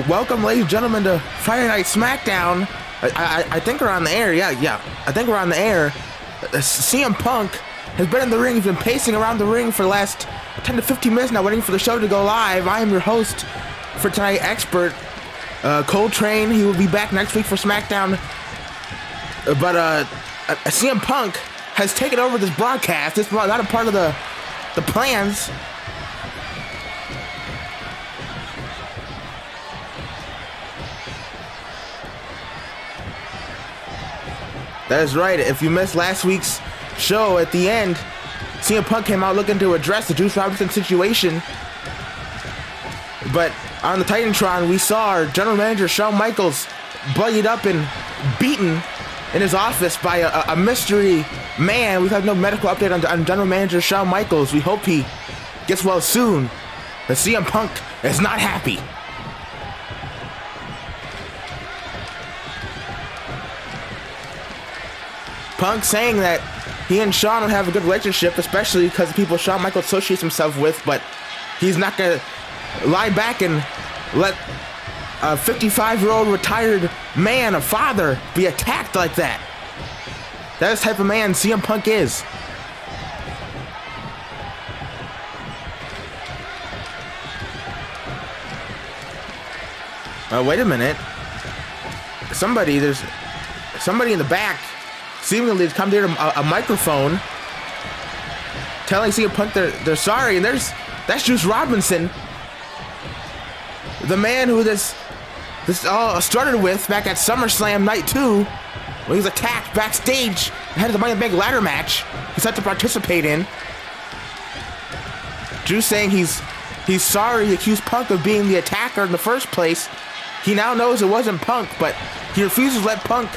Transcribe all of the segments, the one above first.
Welcome, ladies and gentlemen, to Friday Night SmackDown. I think we're on the air. Yeah. I think we're on the air. CM Punk has been in the ring. He's been pacing around the ring for the last 10 to 15 minutes now, waiting for the show to go live. I am your host for tonight, Expert Coltrane. He will be back next week for SmackDown. But CM Punk has taken over this broadcast. It's not a part of the plans. That is right. If you missed last week's show, at the end, CM Punk came out looking to address the Juice Robinson situation. But on the Titantron, we saw our general manager, Shawn Michaels, bloodied up and beaten in his office by a mystery man. We've had no medical update on general manager Shawn Michaels. We hope he gets well soon. But CM Punk is not happy. Punk saying that he and Shawn would have a good relationship, especially because of people Shawn Michaels associates himself with, but he's not going to lie back and let a 55-year-old retired man, a father, be attacked like that. That's the type of man CM Punk is. Wait a minute. There's somebody in the back seemingly has come to a microphone telling CM Punk they're sorry, and that's Juice Robinson, the man who this all started with back at SummerSlam Night 2 when he was attacked backstage ahead of the Money in the Bank ladder match he's had to participate in. Juice saying he's sorry he accused Punk of being the attacker in the first place. He now knows it wasn't Punk, but he refuses to let Punk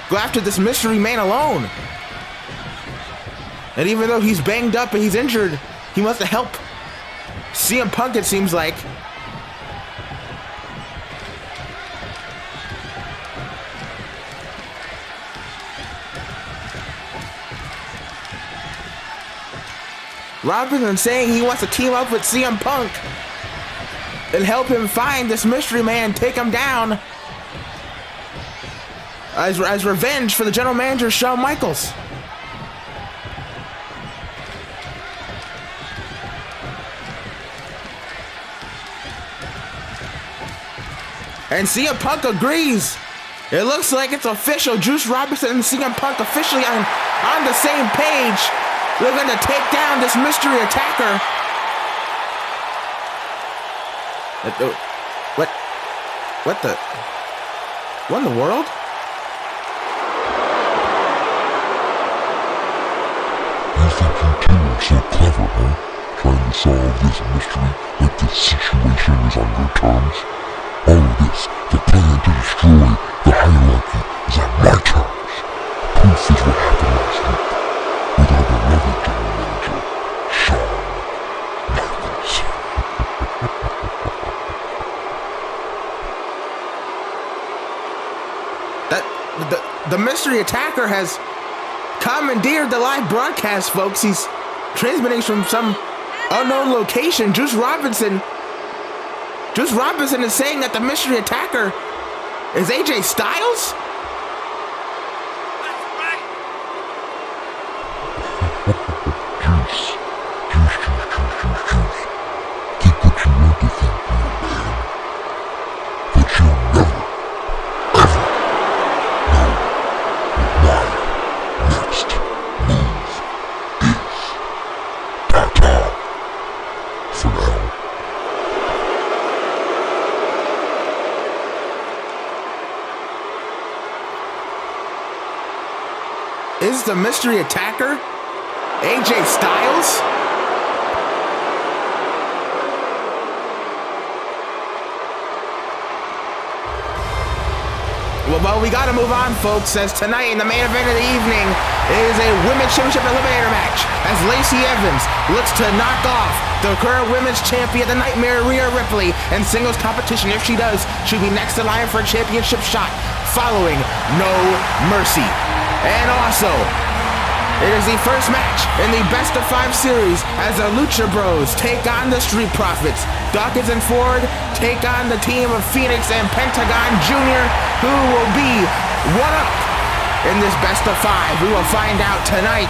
go after this mystery man alone. And even though he's banged up and he's injured, he wants to help CM Punk, it seems like. Robinson saying he wants to team up with CM Punk and help him find this mystery man, take him down as revenge for the general manager, Shawn Michaels. And CM Punk agrees. It looks like it's official. Juice Robinson and CM Punk officially on the same page. They're going to take down this mystery attacker. What in the world? So clever, huh? Trying to solve this mystery like this situation is on your terms. All of this, the plan to destroy the hierarchy, is on my terms. Proof is what happened last week with our beloved general manager, Shawn Michaels. The mystery attacker has commandeered the live broadcast, folks. He's transmitting from some unknown location. Juice Robinson is saying that the mystery attacker is AJ Styles? That's right. Juice. Think what you want to think, man. But you'll never, ever know what my next move is. Ta-ta. For now. Is the mystery attacker AJ Styles? Well, we gotta move on, folks, as tonight in the main event of the evening is a Women's Championship Eliminator match as Lacey Evans looks to knock off the current Women's Champion, the Nightmare Rhea Ripley, in singles competition. If she does, she'll be next in line for a championship shot following No Mercy. And also, it is the first match in the Best of 5 series as the Lucha Bros take on the Street Profits. Dawkins and Ford take on the team of Phoenix and Pentagon Jr., who will be one up in this best of 5. We will find out tonight.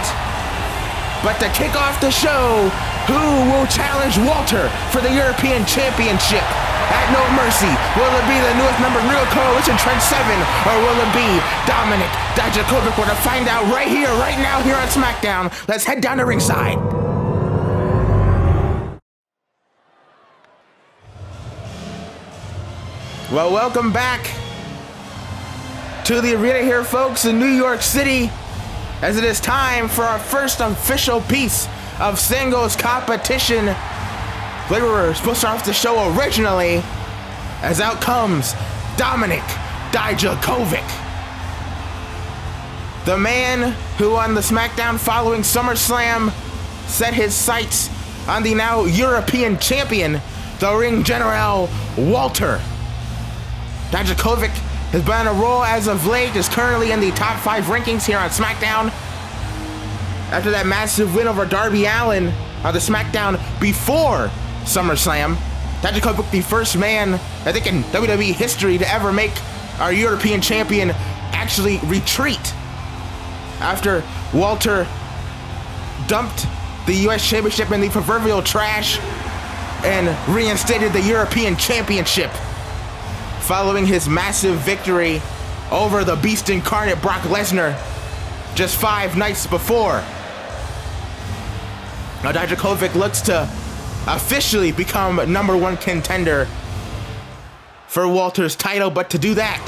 But to kick off the show, who will challenge Walter for the European Championship at No Mercy? Will it be the newest member of Real Coalition, Trent Seven, or will it be Dominik Dijakovic? We're to find out right here, right now, here on SmackDown. Let's head down to ringside. Well, welcome back to the arena here, folks, in New York City, as it is time for our first official piece of singles competition. We were supposed to start off the show originally, as out comes Dominik Dijakovic, the man who on the SmackDown following SummerSlam set his sights on the now European champion, the Ring General Walter. Dijakovic has been on a roll as of late, is currently in the top 5 rankings here on SmackDown. After that massive win over Darby Allin on the SmackDown before SummerSlam, Dijakovic, the first man, I think, in WWE history to ever make our European champion actually retreat after Walter dumped the US Championship in the proverbial trash and reinstated the European Championship following his massive victory over the Beast Incarnate Brock Lesnar just 5 nights before. Now Dijakovic looks to officially become #1 contender for Walter's title, but to do that,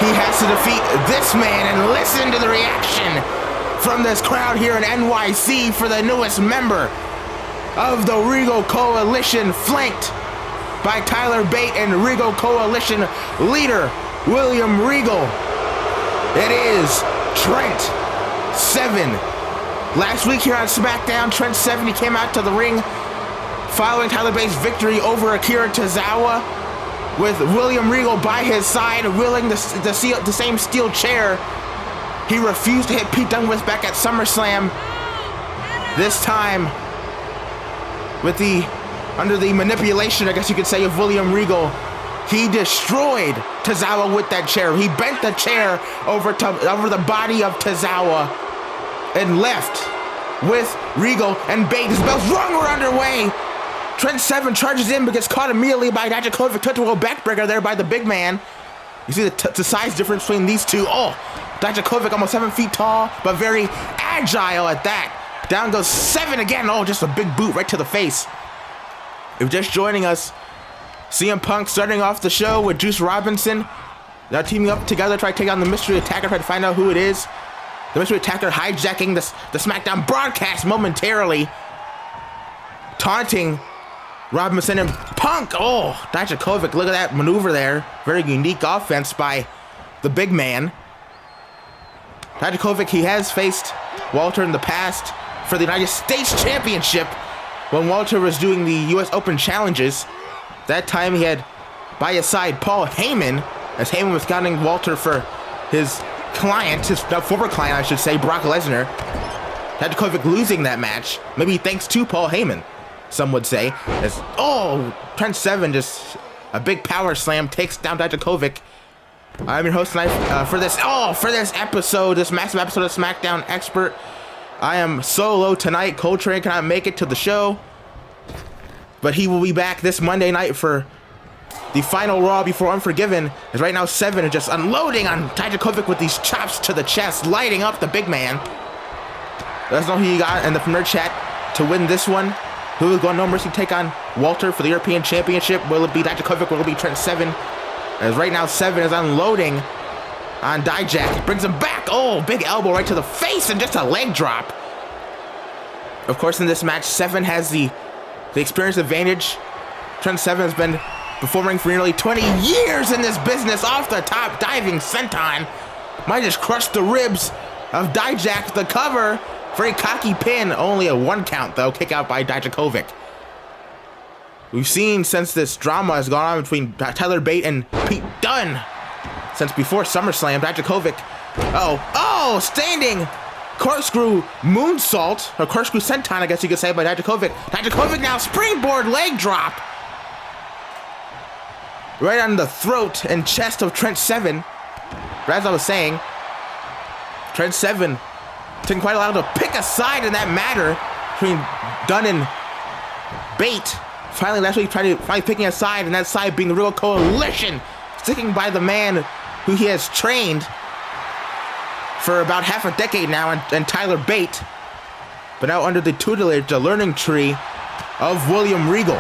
he has to defeat this man, and listen to the reaction from this crowd here in NYC for the newest member of the Regal Coalition, flanked by Tyler Bate and Regal Coalition leader William Regal. It is Trent Seven. Last week here on SmackDown, Trent Seven, he came out to the ring following Tyler Bate's victory over Akira Tozawa, with William Regal by his side, wielding the same steel chair he refused to hit Pete Dunne with back at SummerSlam. This time, under the manipulation, I guess you could say, of William Regal, he destroyed Tozawa with that chair. He bent the chair over the body of Tozawa and left with Regal and Bate. His bells rung were underway. Trent Seven charges in but gets caught immediately by Dijakovic. Took to a backbreaker there by the big man. You see the size difference between these two. Oh, Dijakovic almost 7 feet tall, but very agile at that. Down goes Seven again. Oh, just a big boot right to the face. If you're just joining us, CM Punk starting off the show with Juice Robinson. Now teaming up together to try to take on the Mystery Attacker, try to find out who it is. The Mystery Attacker hijacking the SmackDown broadcast momentarily, taunting Robinson and Punk. Oh, Dijakovic, look at that maneuver there. Very unique offense by the big man. Dijakovic, he has faced Walter in the past for the United States Championship when Walter was doing the US Open challenges. That time he had by his side Paul Heyman, as Heyman was scouting Walter for his client, his former client, I should say, Brock Lesnar. Dijakovic losing that match, maybe thanks to Paul Heyman, some would say. As Trent Seven, just a big power slam, takes down Dijakovic. I'm your host tonight for this episode, this massive episode of SmackDown Expert. I am solo tonight. Coltrane cannot make it to the show, but he will be back this Monday night for the final Raw before Unforgiven. As right now Seven is just unloading on Dijakovic with these chops to the chest, lighting up the big man. Let us know who you got in the Nerd Chat to win this one. Who is going No Mercy take on Walter for the European Championship? Will it be Dijakovic? Will it be Trent Seven? As right now Seven is unloading on Dijak. Brings him back. Oh, big elbow right to the face and just a leg drop. Of course, in this match, Seven has the experience advantage. Trent Seven has been performing for nearly 20 years in this business. Off the top, diving senton. Might just crush the ribs of Dijak. The cover. Very cocky pin. Only a 1 count, though. Kick out by Dijakovic. We've seen since this drama has gone on between Tyler Bate and Pete Dunne, since before SummerSlam, Dijakovic, standing corkscrew moonsault, or corkscrew senton, I guess you could say, by Dijakovic. Dijakovic now springboard leg drop. right on the throat and chest of Trent Seven. But as I was saying, Trent Seven taking quite a while to pick a side in that matter between Dunn and Bate. Finally, actually picking a side, and that side being the Real Coalition, sticking by the man who he has trained for about half a decade now, and Tyler Bate, but now under the tutelage, the learning tree of William Regal.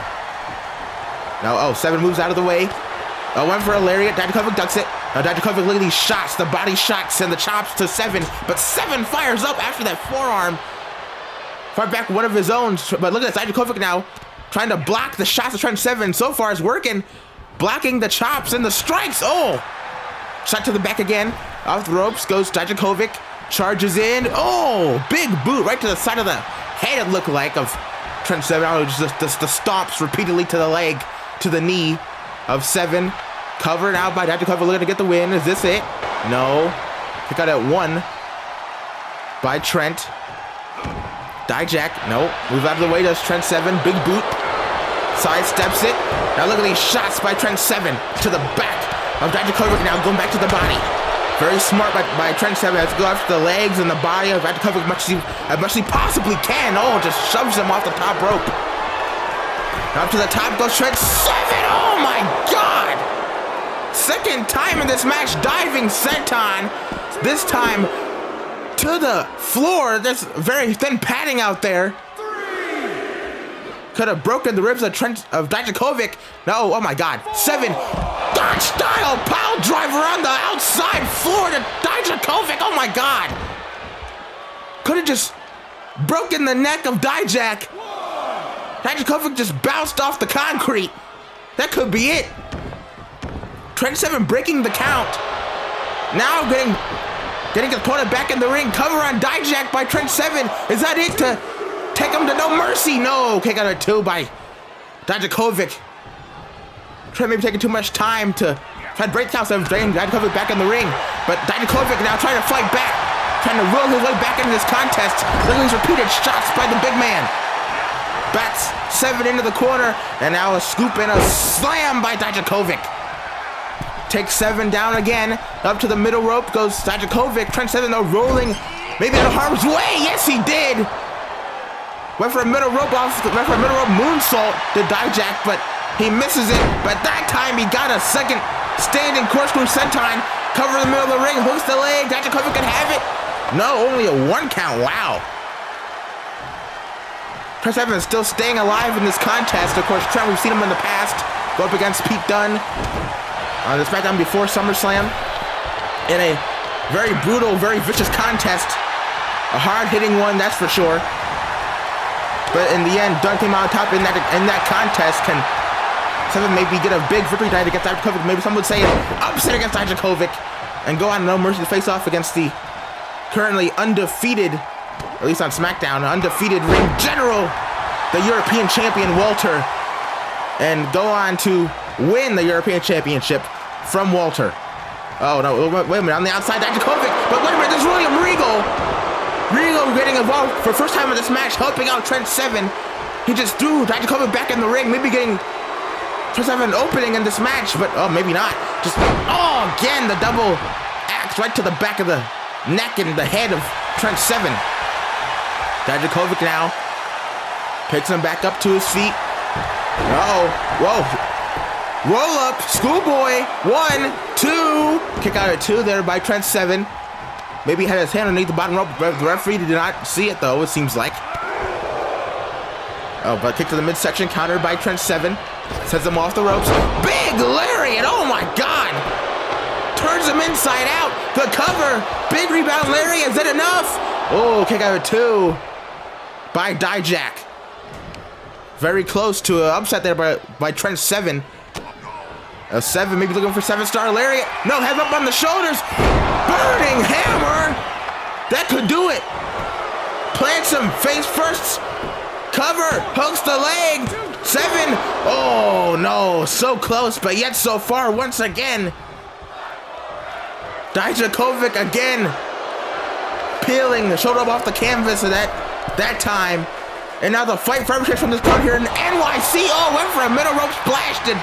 Now, Seven moves out of the way. Went for a lariat. Dijakovic ducks it. Now Dijakovic, look at these shots, the body shots and the chops to Seven, but Seven fires up after that forearm. Fired back one of his own, but look at this, Dijakovic now trying to block the shots of Trent Seven. So far it's working, blocking the chops and the strikes. Oh, shot to the back again. Off the ropes goes Dijakovic, charges in. Oh, big boot right to the side of the head, it looked like, of Trent Seven. Oh, just the stomps repeatedly to the leg, to the knee of Seven. Covered out by Dijakovic, looking to get the win. Is this it? No. Kick out at one by Trent. Dijak, no. Move out of the way, does Trent Seven. Big boot. Sidesteps it. Now look at these shots by Trent Seven to the back of Dijakovic, now going back to the body. Very smart by Trent Seven. Has to go after the legs and the body of Dijakovic as much as he possibly can. Oh, just shoves him off the top rope. Now up to the top goes Trent Seven. Oh my God! Second time in this match, diving senton. This time to the floor. There's very thin padding out there. Could have broken the ribs of Dijakovic. No, oh my God. Seven, Dutch style pile driver on the outside floor to Dijakovic. Oh my God. Could have just broken the neck of Dijak. Dijakovic just bounced off the concrete. That could be it. Trent Seven breaking the count. Now getting his opponent back in the ring. Cover on Dijak by Trent Seven. Is that it to take him to no mercy? No. Kick out at two by Dijakovic. Trent maybe taking too much time to try to break the count. So Dijakovic back in the ring. But Dijakovic now trying to fight back. Trying to will his way back into this contest. Look at these repeated shots by the big man. Bats Seven into the corner. And now a scoop and a slam by Dijakovic. Takes Seven down again. Up to the middle rope goes Dijakovic. Trent Seven though rolling maybe into harm's way. Yes, he did. Went for a middle rope moonsault to Dijak, but he misses it. But that time he got a second standing corkscrew senton. Cover the middle of the ring, hooks the leg. Dijakovic can have it. No, only a one count. Wow. Trent Seven is still staying alive in this contest. Of course, Trent, we've seen him in the past go up against Pete Dunne on the SmackDown before SummerSlam in a very brutal, very vicious contest. A hard-hitting one, that's for sure. But in the end, Dunne came out on top in that contest. Can Seven maybe get a big victory tonight against Dijakovic? Maybe some would say an upset against Dijakovic and go on no mercy to face off against the currently undefeated, at least on SmackDown, undefeated ring general, the European champion Walter, and go on to win the European Championship from Walter. Oh no, wait a minute, on the outside, Dijakovic, but wait a minute, there's William Regal. Regal getting involved for the first time in this match, helping out Trent Seven. He just threw Dijakovic back in the ring, maybe getting Trent Seven an opening in this match, but oh, maybe not. Just, oh, again, the double axe right to the back of the neck and the head of Trent Seven. Dijakovic now picks him back up to his feet. Uh-oh, whoa. Roll up, schoolboy, 1, 2. Kick out at 2 there by Trent Seven. Maybe he had his hand underneath the bottom rope. The referee did not see it though, it seems like. Oh, but kick to the midsection, countered by Trent Seven. Sends him off the ropes. Big lariat, oh my God. Turns him inside out. The cover, big rebound lariat, is it enough? Oh, kick out at 2 by Dijak. Very close to an upset there by Trent Seven. Seven maybe looking for 7-star lariat. No, head up on the shoulders. Burning hammer. That could do it. Plants him face first. Cover, hooks the leg. Seven. Oh no, so close, but yet so far once again. Dijakovic again peeling the shoulder off the canvas of that time. And now the fight perpetrates from this crowd here in NYC. Oh, went for a middle rope splash. Did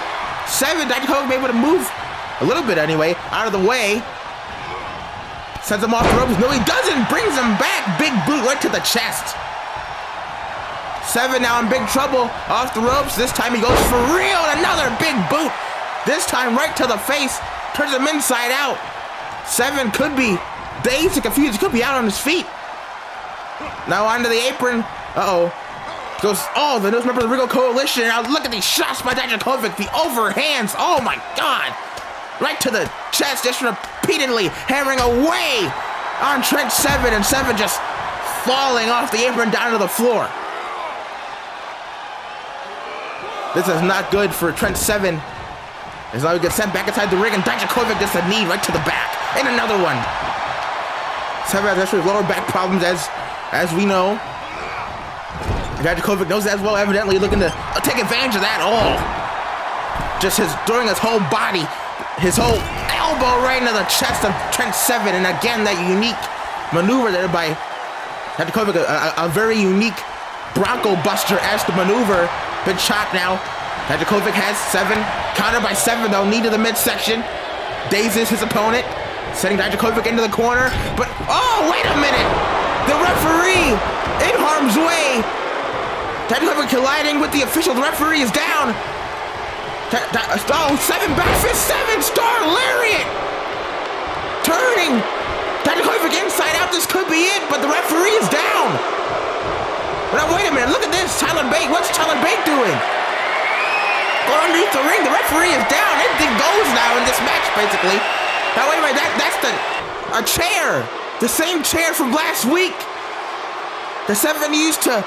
Seven, Dijakovic able to move a little bit anyway, out of the way. Sends him off the ropes. No, he doesn't. Brings him back. Big boot right to the chest. Seven now in big trouble. Off the ropes. This time he goes for real. Another big boot. This time right to the face. Turns him inside out. Seven could be dazed and confused. He could be out on his feet. Now onto the apron. Uh-oh. Goes, oh, the newest member of the Regal Coalition. Now look at these shots by Dijakovic. The overhands. Oh my God. Right to the chest, just repeatedly hammering away on Trent Seven, and Seven just falling off the apron down to the floor. This is not good for Trent Seven. As now he gets sent back inside the ring, and Dijakovic gets a knee right to the back. And another one. Seven has actually lower back problems, as we know. Dijakovic knows that as well, evidently looking to take advantage of that all. Just throwing his whole body, his whole elbow right into the chest of Trent Seven. And again, that unique maneuver there by Dijakovic, a very unique Bronco Buster-esque maneuver. Big chop now. Dijakovic has Seven, countered by Seven though, knee to the midsection. Dazes his opponent, sending Dijakovic into the corner. But, oh, wait a minute! The referee in harm's way. Dijakovic colliding with the official. The referee is down. Oh, Seven back fist, Seven star lariat. Turning Dijakovic inside out. This could be it, but the referee is down. Now wait a minute, look at this. Tyler Bate, what's Tyler Bate doing? Going underneath the ring, the referee is down. Anything goes now in this match, basically. Now wait a minute, that's a chair. The same chair from last week. The Seven used to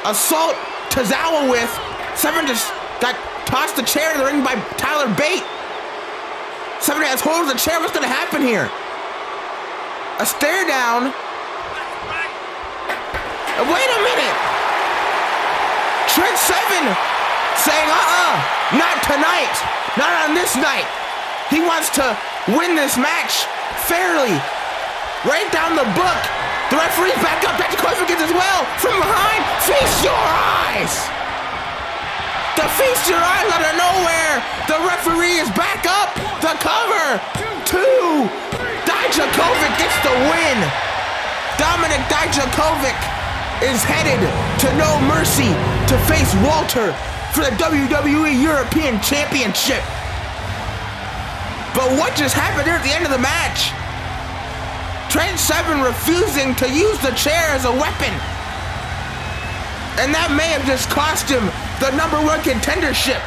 assault Tozawa with. Seven just got tossed the chair in the ring by Tyler Bate. Seven has hold of the chair. What's going to happen here? A stare down. Wait a minute. Trent Seven saying, not tonight. Not on this night. He wants to win this match fairly. Right down the book. The referee's back up. Dijakovic as well. From behind. Feast your eyes. The feast your eyes out of nowhere. The referee is back up. The cover. 2. Dijakovic gets the win. Dominik Dijakovic is headed to No Mercy to face Walter for the WWE European Championship. But what just happened there at the end of the match? Trent Seven refusing to use the chair as a weapon. And that may have just cost him the #1 contendership.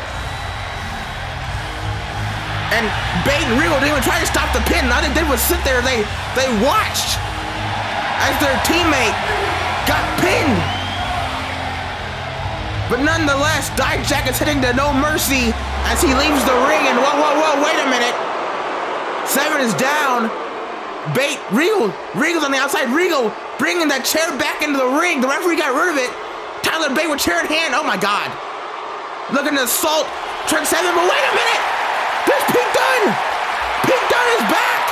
And Bate and Regal didn't even try to stop the pin. All they did was sit there. They watched as their teammate got pinned. But nonetheless, Dijak is hitting to No Mercy as he leaves the ring. And whoa, wait a minute. Seven is down. Bate, Regal's on the outside. Regal bringing that chair back into the ring. The referee got rid of it. Tyler Bate with chair in hand. Oh my God. Looking to assault Trent Seven, but wait a minute. There's Pete Dunne. Pete Dunne is back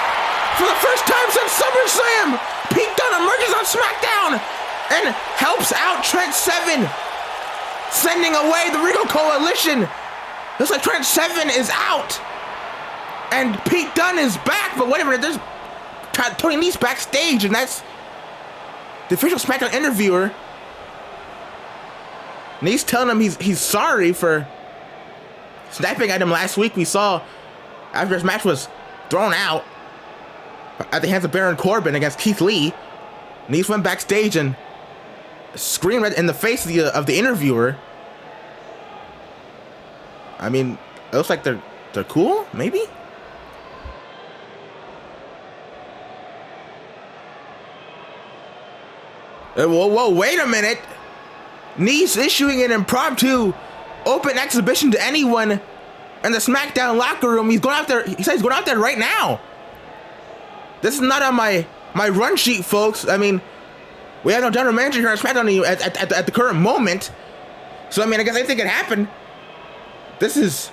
for the first time since SummerSlam. Pete Dunne emerges on SmackDown and helps out Trent Seven, sending away the Regal Coalition. Looks like Trent Seven is out. And Pete Dunne is back, but wait a minute, there's Tony Nese backstage, and that's the official SmackDown interviewer. Nese telling him he's sorry for sniping at him last week. We saw after his match was thrown out at the hands of Baron Corbin against Keith Lee. Nese went backstage and screamed in the face of the interviewer. I mean, it looks like they're cool, maybe? Whoa, wait a minute. Nese issuing an impromptu open exhibition to anyone in the SmackDown locker room. He's going out there. He said he's going out there right now. This is not on my run sheet, folks. I mean, we have no general manager here on SmackDown at the current moment. So, I mean, I guess anything can happen. This is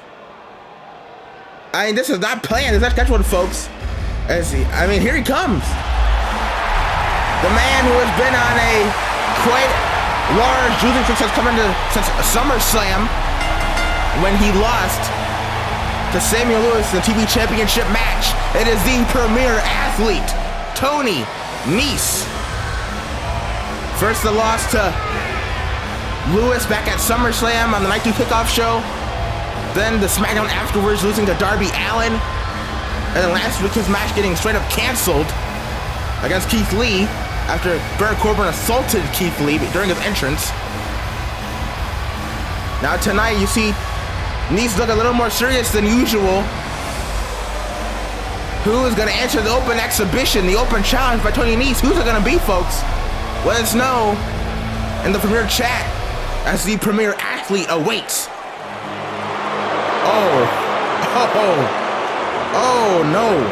not planned. It's not scheduled, folks. Here he comes. The man who has been on a quite large losing streak since SummerSlam, when he lost to Samuel Lewis in the TV Championship match. It is the premier athlete, Tony Nese. First the loss to Lewis back at SummerSlam on the Night 2 Kickoff show. Then the SmackDown afterwards, losing to Darby Allin. And then last week his match getting straight up canceled against Keith Lee after Baron Corbin assaulted Keith Lee during his entrance. Now tonight you see Nese look a little more serious than usual. Who is going to answer the open exhibition, the open challenge by Tony Nese? Who's it going to be, folks? Let us know in the Premier chat as the Premier athlete awaits. Oh no.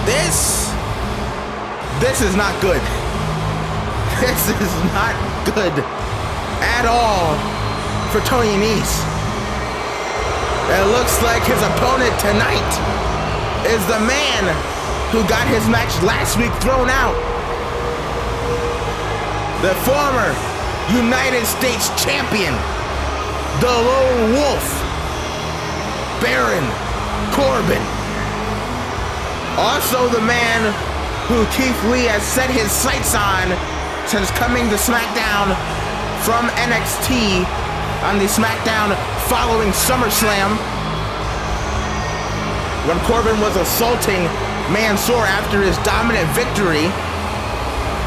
This is not good. This is not good at all for Tony Nese. It looks like his opponent tonight is the man who got his match last week thrown out. The former United States champion, the Lone Wolf, Baron Corbin. Also the man who Keith Lee has set his sights on since coming to SmackDown from NXT on the SmackDown following SummerSlam, when Corbin was assaulting Mansoor after his dominant victory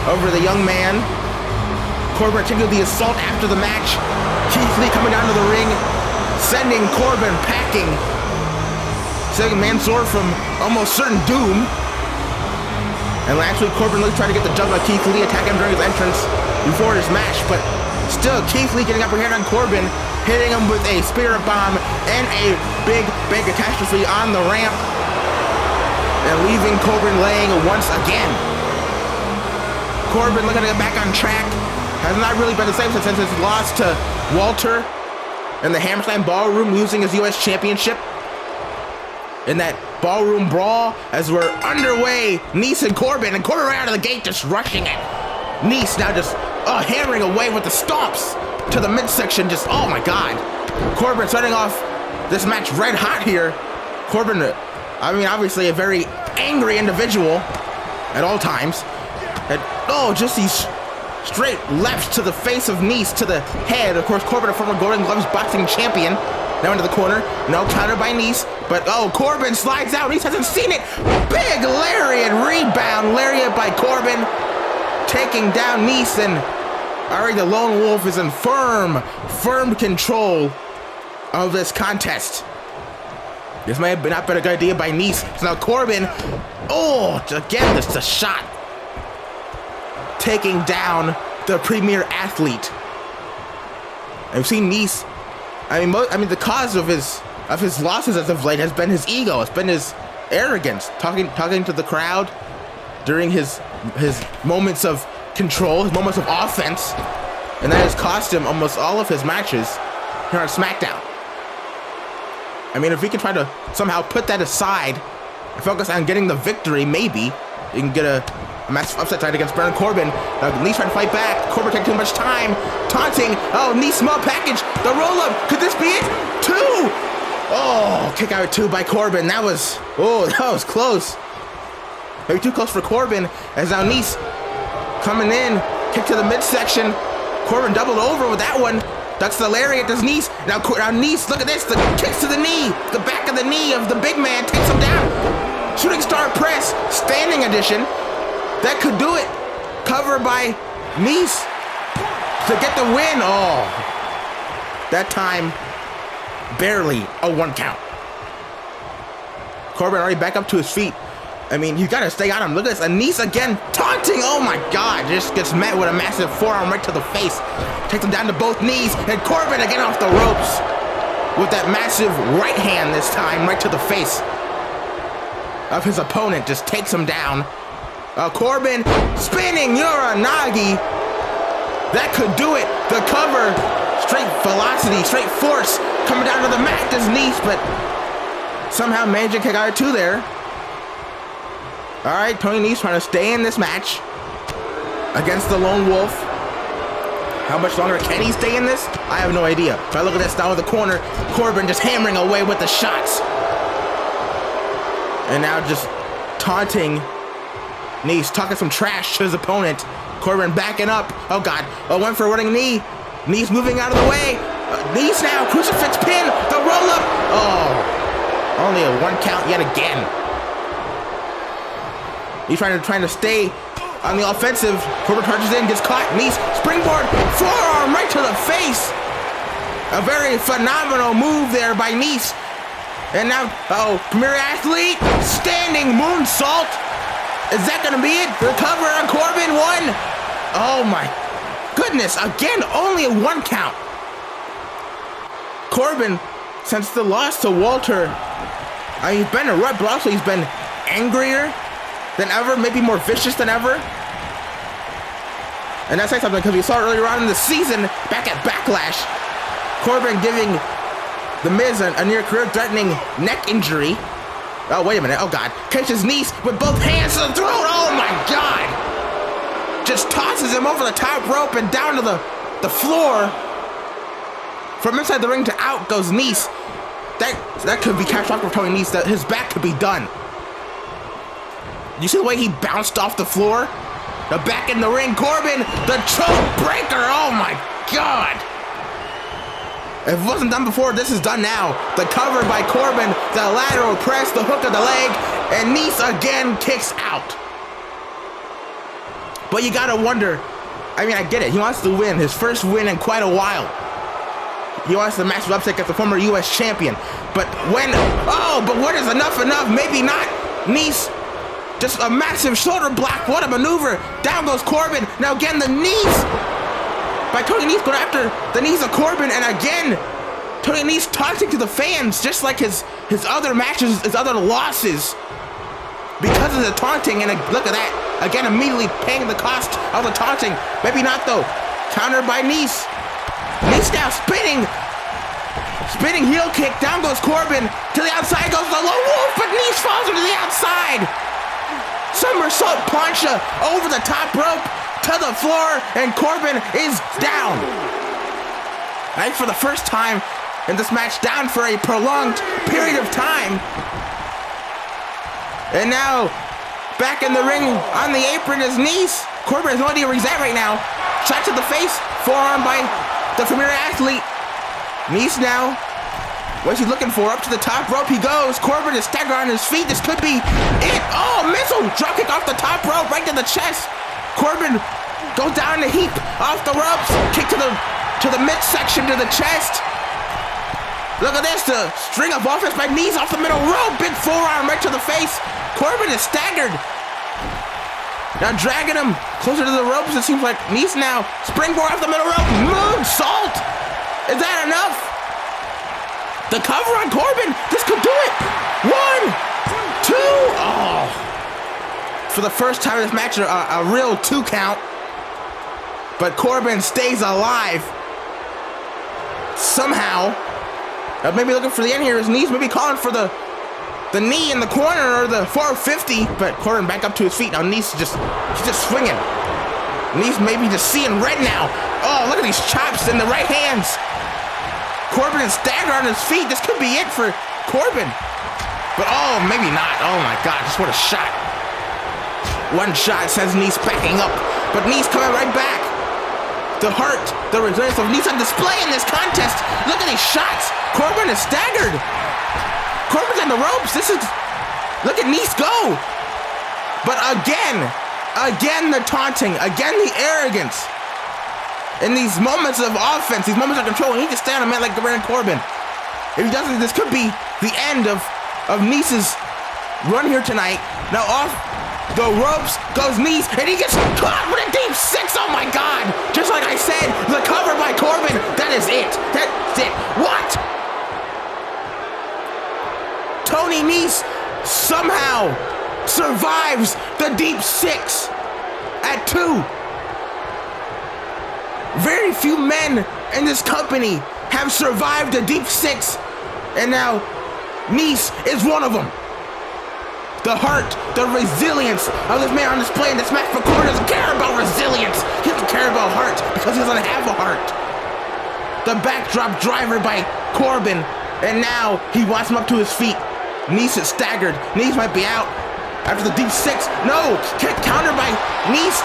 over the young man. Corbin continued the assault after the match. Keith Lee coming down to the ring, sending Corbin packing, saving Mansoor from almost certain doom. And last week Corbin really tried to get the jump on Keith Lee, attacking him during his entrance before his match, but still Keith Lee getting upper hand on Corbin, hitting him with a spirit bomb and a big catastrophe on the ramp, and leaving Corbin laying once again. Corbin looking to get back on track. Has not really been the same since his loss to Walter in the Hammerstein Ballroom, losing his US Championship. In that ballroom brawl, as we're underway, Nese and Corbin right out of the gate just rushing it. Nese now just hammering away with the stomps to the midsection, just, oh my God. Corbin starting off this match red hot here. Corbin, I mean, obviously a very angry individual at all times. And, just these straight lefts to the face of Nese, to the head. Of course, Corbin, a former Golden Gloves boxing champion, now into the corner. No counter by Nese, but Corbin slides out. Nese hasn't seen it. Big lariat, rebound lariat by Corbin, taking down Nese, and already the Lone Wolf is in firm control of this contest. This may have not been a good idea by Nese. So now Corbin, again, just a shot, taking down the premier athlete. And we've seen Nese. I mean, the cause of his losses as of late has been his ego. It's been his arrogance, talking to the crowd during his moments of control, his moments of offense, and that has cost him almost all of his matches here on SmackDown. I mean, if we can try to somehow put that aside and focus on getting the victory, maybe you can get a match upset side against Baron Corbin. Nese trying to fight back. Corbin taking too much time, taunting. Nese small package. The roll up. Could this be it? 2. Kick out 2 by Corbin. That was close. Maybe too close for Corbin, as now Nese coming in, kick to the midsection. Corbin doubled over with that one. Ducks the lariat, does Nese. Now Nese, look at this, the kicks to the knee. The back of the knee of the big man takes him down. Shooting star press, standing edition. That could do it. Cover by Nese to get the win. That time, barely a 1 count. Corbin already back up to his feet. I mean, he's got to stay on him. Look at this. And Nese again taunting. Oh my God. Just gets met with a massive forearm right to the face. Takes him down to both knees. And Corbin again off the ropes with that massive right hand this time right to the face of his opponent. Just takes him down. Corbin spinning Uranagi. That could do it. The cover. Straight velocity, straight force. Coming down to the mat does Nese, but somehow managing to kick out 2 there. All right, Tony Nese trying to stay in this match against the Lone Wolf. How much longer can he stay in this? I have no idea. If I look at this down in the corner, Corbin just hammering away with the shots. And now just taunting Nice, talking some trash to his opponent. Corbin backing up. Oh God, went for a running knee. Nice moving out of the way. Nice now, crucifix pin, the roll up. Oh, only a 1 count yet again. He's trying to stay on the offensive. Corbin charges in, gets caught. Nice springboard, forearm right to the face. A very phenomenal move there by Nice. And now, Premier Athlete, standing moonsault. Is that gonna be it? The cover on Corbin, 1. Oh my goodness, again, only a 1 count. Corbin, since the loss to Walter, he's been a rut, but also he's been angrier than ever, maybe more vicious than ever. And that's like something, because we saw earlier on in the season, back at Backlash, Corbin giving The Miz a near career-threatening neck injury. Oh, wait a minute. Oh, God. Catches Nice with both hands to the throat. Oh, my God. Just tosses him over the top rope and down to the floor. From inside the ring to out goes Nice. That could be catastrophic for Tony Nice. That his back could be done. You see the way he bounced off the floor? The back in the ring. Corbin, the choke breaker. Oh, my God. If it wasn't done before, this is done now. The cover by Corbin, the lateral press, the hook of the leg, and Nice again kicks out. But you gotta wonder, I mean, I get it. He wants to win, his first win in quite a while. He wants the massive upset against the former U.S. champion. But when is enough? Maybe not. Nice, just a massive shoulder block. What a maneuver. Down goes Corbin. Now again, the knees by Tony Nice going after the knees of Corbin, and again, Tony Nice taunting to the fans, just like his other matches, his other losses, because of the taunting. And look at that, again, immediately paying the cost of the taunting. Maybe not though. Countered by Nice. Nice now spinning heel kick. Down goes Corbin. To the outside goes the low wolf, but Nice falls into the outside. Somersault plancha over the top rope to the floor, and Corbin is down. I think for the first time in this match, down for a prolonged period of time. And now, back in the ring on the apron is Nice. Corbin has no idea where he's at right now. Shot to the face, forearm by the Premier Athlete. Nice now, what's he looking for? Up to the top rope he goes. Corbin is staggered on his feet. This could be it. Oh, missile! Drop kick off the top rope, right to the chest. Corbin goes down in a heap off the ropes. Kick to the midsection, to the chest. Look at this, the string of offense by Nice off the middle rope. Big forearm right to the face. Corbin is staggered. Now dragging him closer to the ropes. It seems like Nice now. Springboard off the middle rope. Moonsault. Is that enough? The cover on Corbin. This could do it. 1, 2. Oh. For the first time in this match, a real 2 count. But Corbin stays alive. Somehow. Maybe looking for the end here. His knees maybe calling for the knee in the corner or the 450. But Corbin back up to his feet. Now Nice he's just swinging. Nice maybe just seeing red now. Oh, look at these chops in the right hands. Corbin is staggered on his feet. This could be it for Corbin. But oh, maybe not. Oh my God, just what a shot. One shot sends Nice backing up, but Nice coming right back. The heart, the resilience of Nice on display in this contest. Look at these shots. Corbin is staggered. Corbin's on the ropes. Look at Nice go. But again the taunting, again the arrogance. In these moments of offense, these moments of control, he can stand a man like Baron Corbin. If he doesn't, this could be the end of Nice's run here tonight. Now off the ropes goes Nice, and he gets caught with a deep 6. Oh my God! Just like I said, the cover by Corbin. That is it. That's it. What? Tony Nice somehow survives the deep 6 at 2. Very few men in this company have survived a deep 6, and now Nice is one of them. the heart, the resilience of this man on display in this match. But Corbin doesn't care about resilience. He doesn't care about heart because he doesn't have a heart. The backdrop driver by Corbin, and now he wants him up to his feet. Nice is staggered. Nice might be out after the deep six. No, kick countered by Nice.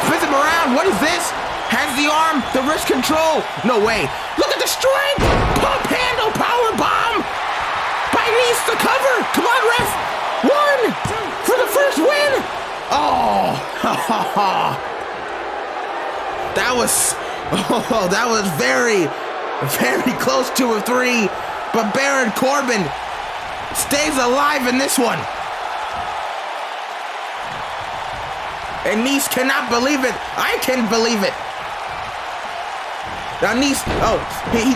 Spins him around. What is this? Has the arm, the wrist control. No way. Look at the strength. Pump handle power bomb by Nice to cover. Come on, ref. One for the first win. Oh, that was very, very close to a 3. But Baron Corbin stays alive in this one. And Nice cannot believe it. I can believe it. Now Nice,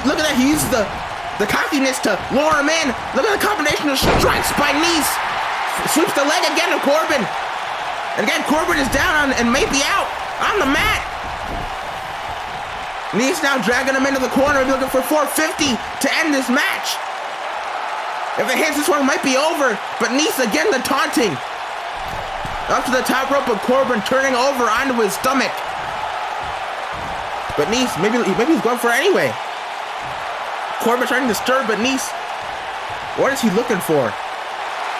look at that. He uses the cockiness to lure him in. Look at the combination of strikes by Nice. Sweeps the leg again of Corbin. And again, Corbin is down and may be out on the mat. Nice now dragging him into the corner, looking for 450 to end this match. If it hits, this one might be over. But Nice again, the taunting. Up to the top rope, but Corbin turning over onto his stomach. But Nice, maybe he's going for it anyway. Corbin trying to disturb, but Nice, what is he looking for?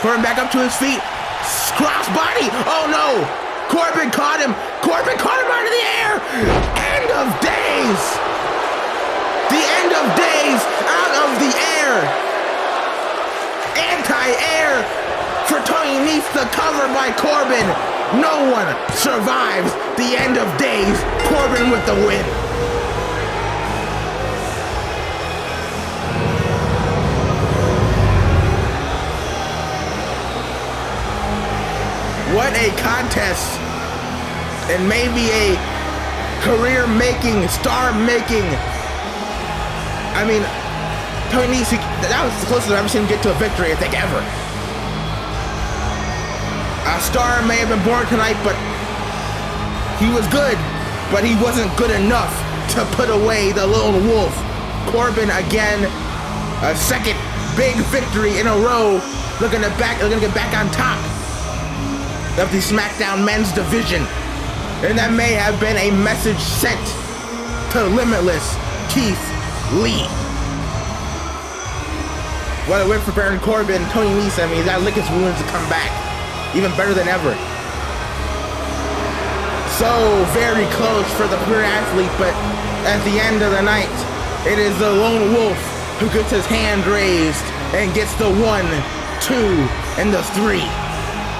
Corbin back up to his feet. Crossbody. Oh no! Corbin caught him. Corbin caught him out of the air. End of days. The end of days out of the air. Anti-air for Tony Nice, the cover by Corbin. No one survives the end of days. Corbin with the win. What a contest. And maybe a career-making, star-making. I mean, Tony Nice, that was the closest I've ever seen him get to a victory, I think, ever. A star may have been born tonight, but he was good, but he wasn't good enough to put away the lone wolf. Corbin again, a second big victory in a row, looking to get back on top of the SmackDown men's division. And that may have been a message sent to Limitless Keith Lee. What a win for Baron Corbin. Tony Nice, I mean, he's got to lick his wounds to come back. Even better than ever. So very close for the pure athlete, but at the end of the night, it is the lone wolf who gets his hand raised and gets the 1, 2, and the 3.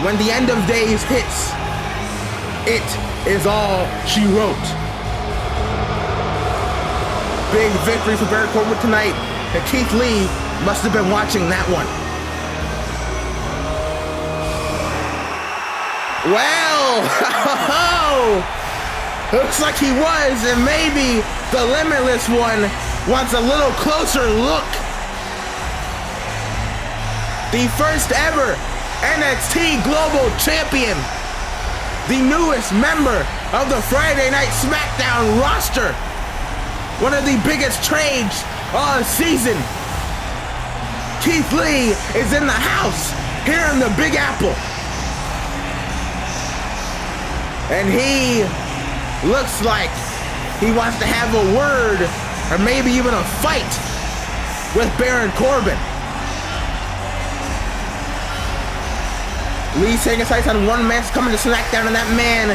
When the end of days hits, it is all she wrote. Big victory for Baron Corbin tonight, and Keith Lee must have been watching that one. Well, looks like he was, and maybe the Limitless one wants a little closer look. The first ever NXT Global Champion, the newest member of the Friday Night SmackDown roster, one of the biggest trades all season. Keith Lee is in the house here in the Big Apple. And he looks like he wants to have a word, or maybe even a fight, with Baron Corbin. Lee taking his sights on one man coming to SmackDown, and that man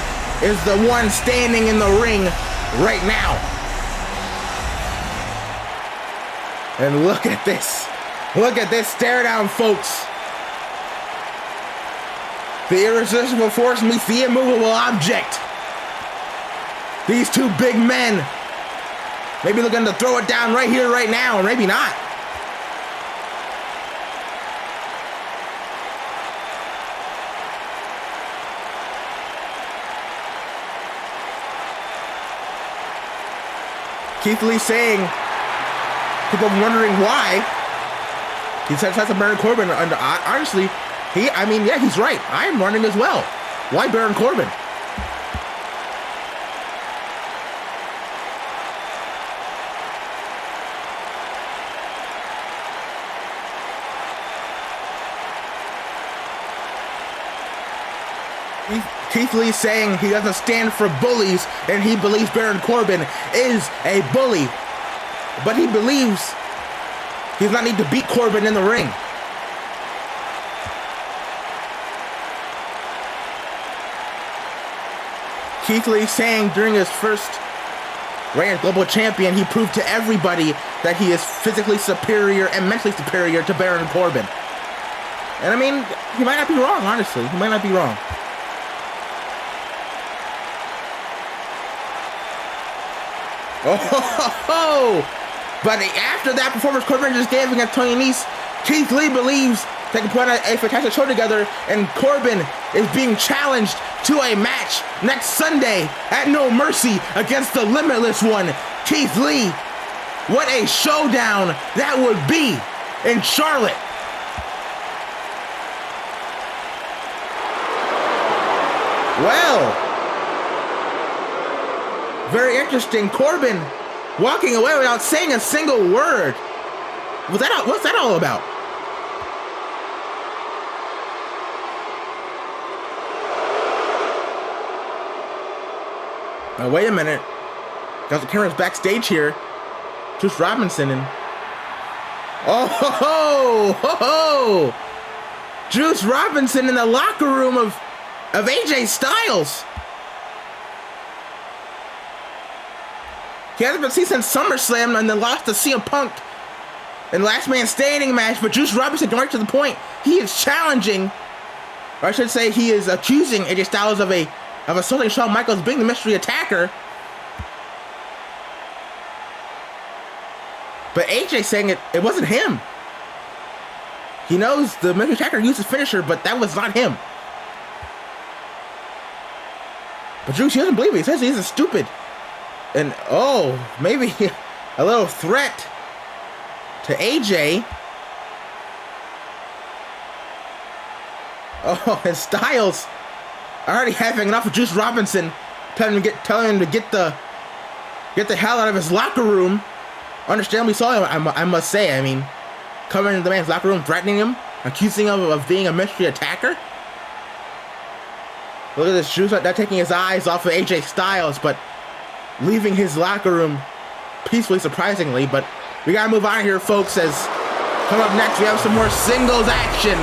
is the one standing in the ring right now. And look at this. Look at this stare down, folks. The irresistible force meets the immovable object. These two big men maybe looking to throw it down right here, right now, or maybe not. Keith Lee saying, people wondering why. He said that's a Baron Corbin. And honestly, he's right. I am running as well. Why Baron Corbin? Keith Lee saying he doesn't stand for bullies and he believes Baron Corbin is a bully. But he believes he does not need to beat Corbin in the ring. Keith Lee saying during his first reign as global champion, he proved to everybody that he is physically superior and mentally superior to Baron Corbin. And I mean, he might not be wrong, honestly. He might not be wrong. Oh, but after that performance Corbin just gave against Tony Nese, Keith Lee believes they can put a fantastic show together, and Corbin is being challenged to a match next Sunday at No Mercy against the Limitless One, Keith Lee. What a showdown that would be in Charlotte. Well, very interesting. Corbin walking away without saying a single word. What's that all about? Now wait a minute. Got the cameras backstage here. Juice Robinson and Juice Robinson in the locker room of AJ Styles. He hasn't been seen since SummerSlam and then lost to CM Punk in the Last Man Standing match, but Juice Robinson, right to the point, he is challenging, or I should say he is accusing AJ Styles of assaulting Shawn Michaels, being the mystery attacker. But AJ saying it wasn't him. He knows the mystery attacker used his finisher, but that was not him. But Juice, he doesn't believe it. He says he isn't stupid. And maybe a little threat to AJ. And Styles already having enough of Juice Robinson, telling him to get the hell out of his locker room. Understandably so, I must say. I mean, coming into the man's locker room, threatening him, accusing him of being a mystery attacker. Look at this, Juice not taking his eyes off of AJ Styles, but leaving his locker room peacefully, surprisingly. But we gotta move on here, folks, as coming up next, we have some more singles action.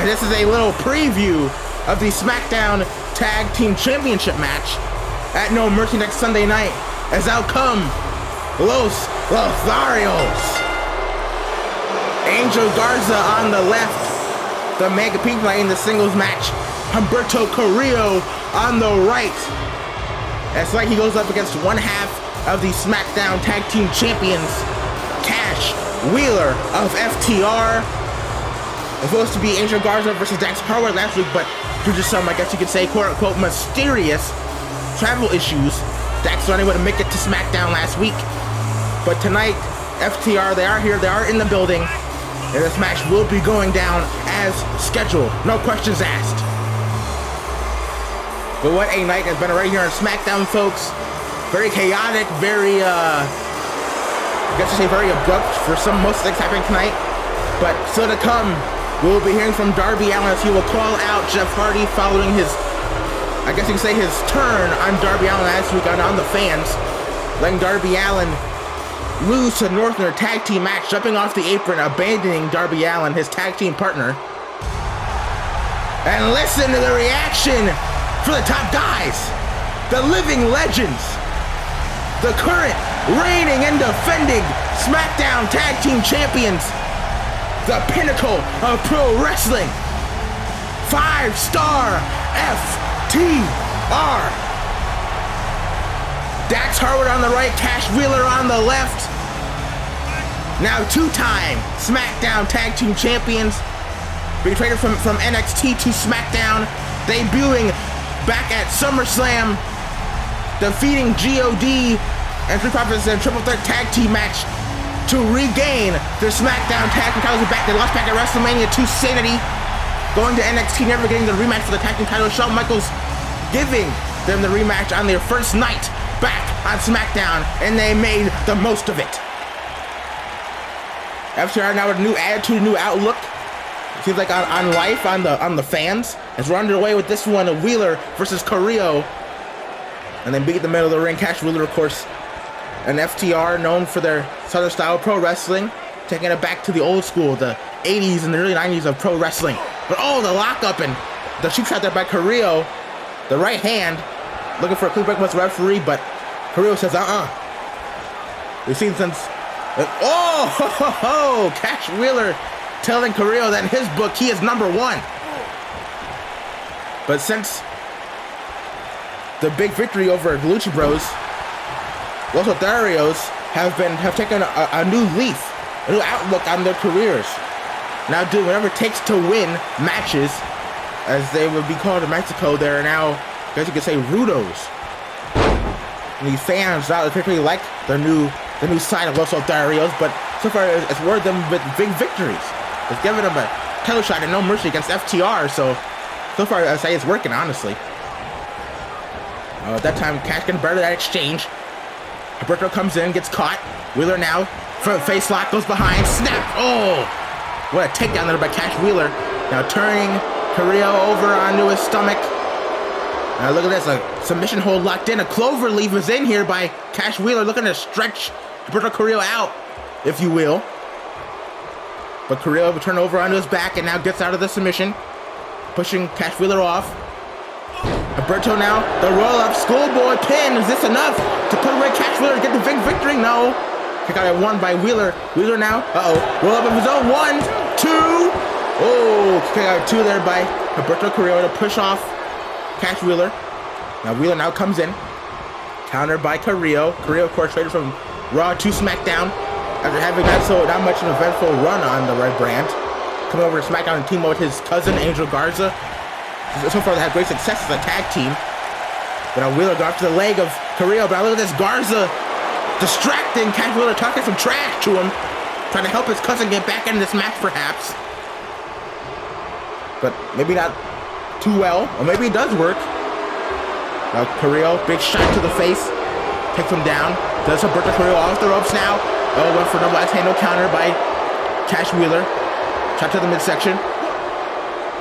This is a little preview of the SmackDown Tag Team Championship match at No Mercy next Sunday night, as out come Los Lotharios. Angel Garza on the left, the Mega Pink Knight in the singles match. Humberto Carrillo on the right. That's like he goes up against one half of the SmackDown Tag Team Champions, Cash Wheeler of FTR. It was supposed to be Angel Garza versus Dax Harwood last week, but due to some, I guess you could say, quote-unquote, mysterious travel issues, Dax was unable to make it to SmackDown last week. But tonight, FTR, they are here, they are in the building, and this match will be going down as scheduled. No questions asked. But what a night has been right here on SmackDown, folks. Very chaotic, very, I guess you say very abrupt for most things happening tonight. But still to come, we'll be hearing from Darby Allin as he will call out Jeff Hardy following his, I guess you could say, his turn on Darby Allin last week on the fans. Letting Darby Allin lose to North in their tag team match, jumping off the apron, abandoning Darby Allin, his tag team partner. And listen to the reaction for the top guys, the living legends, the current reigning and defending SmackDown Tag Team Champions, the pinnacle of pro wrestling, 5-star FTR. Dax Harwood on the right, Cash Wheeler on the left. Now two-time SmackDown Tag Team Champions, being traded from NXT to SmackDown, debuting back at SummerSlam, defeating G.O.D. and Street Profits in a triple threat tag team match to regain their SmackDown tag team titles back. They lost back at WrestleMania to Sanity, going to NXT, never getting the rematch for the tag team titles. Shawn Michaels giving them the rematch on their first night back on SmackDown, and they made the most of it. FTR now with a new attitude, new outlook. Seems like on life, on the fans, as we're underway with this one, Wheeler versus Carrillo. And then beat the middle of the ring, Cash Wheeler, of course, an FTR known for their Southern style pro wrestling, taking it back to the old school, the 80s and the early 90s of pro wrestling. But oh, the lockup and the shoot shot there by Carrillo, the right hand, looking for a clean break with the referee, but Carrillo says, We've seen since, Cash Wheeler telling Carrillo that in his book, he is number one. But since the big victory over the Lucha Bros, Los Lotharios have taken a new leaf, a new outlook on their careers. Now do whatever it takes to win matches, as they would be called in Mexico. They're now, I guess you could say, rudos. And these fans not particularly like the new side of Los Lotharios, but so far it's rewarded them with big victories. It's given them a title shot and no mercy against FTR, so far I'd say it's working, honestly. At that time, Cash can barely that exchange. Alberto comes in, gets caught. Wheeler now, front face lock, goes behind, snap! Oh! What a takedown there by Cash Wheeler. Now turning Carrillo over onto his stomach. Now look at this, a submission hold locked in. A clover leaf is in here by Cash Wheeler, looking to stretch Alberto Carrillo out, if you will. But Carrillo will turn over onto his back and now gets out of the submission, pushing Cash Wheeler off. Alberto now, the roll-up schoolboy pin. Is this enough to put away Cash Wheeler to get the big victory? No. Kick out at one by Wheeler. Wheeler now, roll-up of his own. 1, 2. Oh, kick out at two there by Alberto Carrillo to push off Cash Wheeler. Now Wheeler now comes in, countered by Carrillo. Carrillo, of course, traded from Raw to SmackDown after having not much of an eventful run on the Red Brand. Coming over to SmackDown and team up with his cousin, Angel Garza. So far, they had great success as a tag team. But now Wheeler got up to the leg of Carrillo. But now look at this, Garza distracting Cash Wheeler, talking some trash to him, trying to help his cousin get back into this match, perhaps. But maybe not too well, or maybe it does work. Now Carrillo, big shot to the face, takes him down. Does Alberto Carrillo off the ropes now? Went for double axe handle counter by Cash Wheeler. Shot to the midsection.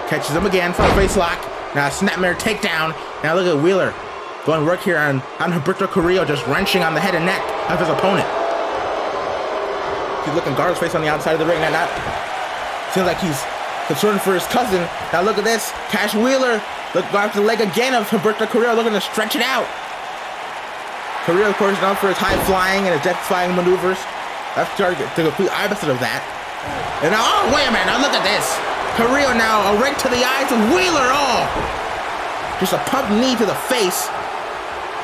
Catches him again, front face lock. Now snapmare takedown. Now look at Wheeler going to work here on Alberto Carrillo, just wrenching on the head and neck of his opponent. He's looking Garza's face on the outside of the ring. Now seems like he's concerned for his cousin. Now look at this, Cash Wheeler go after the leg again of Alberto Carrillo, looking to stretch it out. Carrillo, of course, known for his high flying and his death-defying maneuvers. That's the complete opposite of that. And now, oh wait a minute! Now look at this. Carrillo now, a rake to the eyes of Wheeler, just a pump knee to the face,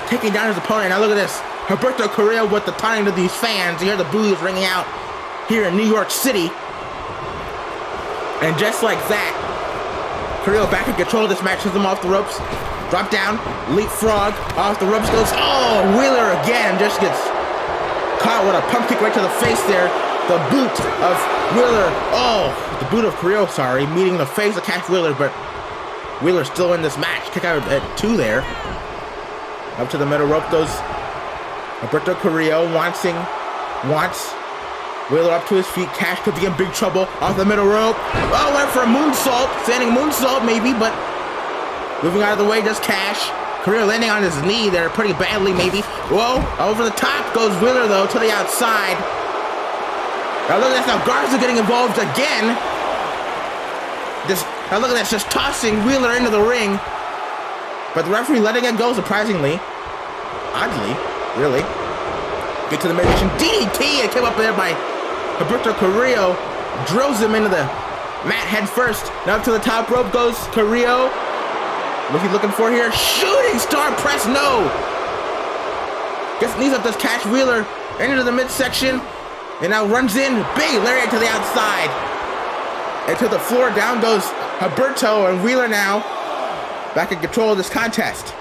taking down his opponent. Now look at this, Alberto Carrillo with the taunting to these fans. You hear the boos ringing out here in New York City. And just like that, Carrillo back in control of this match, hits him off the ropes, drop down, leapfrog, off the ropes goes, Wheeler again, just gets caught with a pump kick right to the face there. The boot of Wheeler, the boot of Carrillo, meeting the face of Cash Wheeler, but Wheeler's still in this match. Kick out at 2 there. Up to the middle rope goes Alberto Carrillo, wants Wheeler up to his feet. Cash could be in big trouble off the middle rope. Went for a moonsault, standing moonsault maybe, but moving out of the way does Cash. Carrillo landing on his knee there pretty badly maybe. Whoa, over the top goes Wheeler though, to the outside. Now look at this, now Garza getting involved again. Now look at this, just tossing Wheeler into the ring. But the referee letting it go, surprisingly. Oddly, really. Get to the midsection, DDT, it came up there by Alberto Carrillo. Drills him into the mat head first. Now up to the top rope goes Carrillo. What's he looking for here? Shooting star press, no! Gets knees up, does Cash Wheeler into the midsection. And now runs in, big lariat to the outside. And to the floor, down goes Alberto, and Wheeler now back in control of this contest. 2,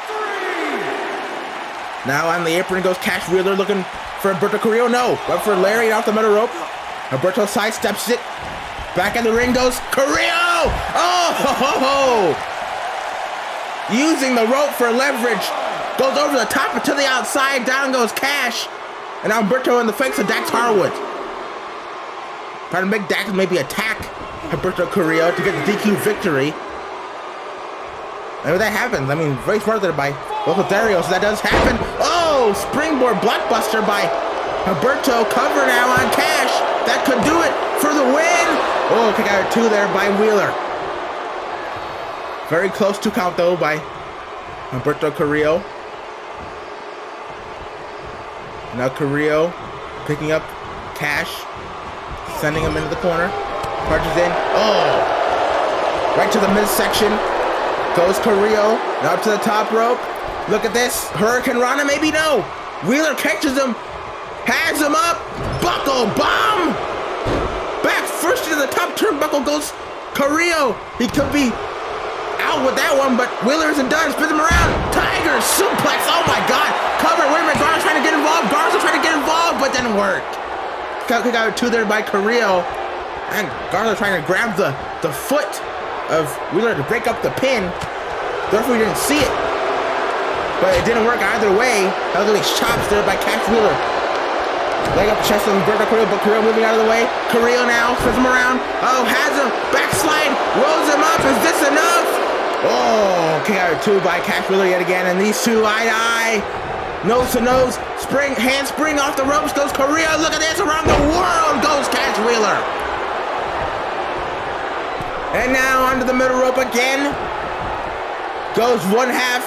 3. Now on the apron goes Cash Wheeler looking for Alberto Carrillo. No, went for lariat off the middle rope. Alberto sidesteps it. Back in the ring goes Carrillo. Using the rope for leverage. goes over the top and to the outside. Down goes Cash. And now Humberto in the face of Dax Harwood. Trying to make Dax maybe attack Humberto Carrillo to get the DQ victory. And if that happens, I mean, very smart there by Lothario, so that does happen. Oh, springboard blockbuster by Humberto. Cover now on Cash. That could do it for the win. Oh, kick out 2 there by Wheeler. Very close to count though by Humberto Carrillo. Now Carrillo picking up Cash, sending him into the corner. Punches in. Oh! Right to the midsection. Goes Carrillo. Now up to the top rope. Look at this. Hurricane Rana, maybe no. Wheeler catches him. Has him up. Buckle bomb. Back first to the top turnbuckle goes Carrillo. He could be out with that one, but Wheeler isn't done. Spins him around. Tiger suplex. Oh my God. Cover. Wait a minute. Garza's trying to get involved. Garza trying to get involved, but didn't work. Kick out 2 there by Carrillo. And Garza trying to grab the foot of Wheeler to break up the pin. Therefore, we didn't see it. But it didn't work either way. That was chops there by Cash Wheeler. Leg up chest of Humberto Carrillo, but Carrillo moving out of the way. Carrillo now spins him around. Oh, has him. Backslide. Rolls him up. Is this enough? Oh, kick out 2 by Cash Wheeler yet again. And these two eye to eye. Nose to nose. Spring, handspring off the ropes goes Carrillo. Look at this. Around the world goes Cash Wheeler. And now onto the middle rope again. Goes one half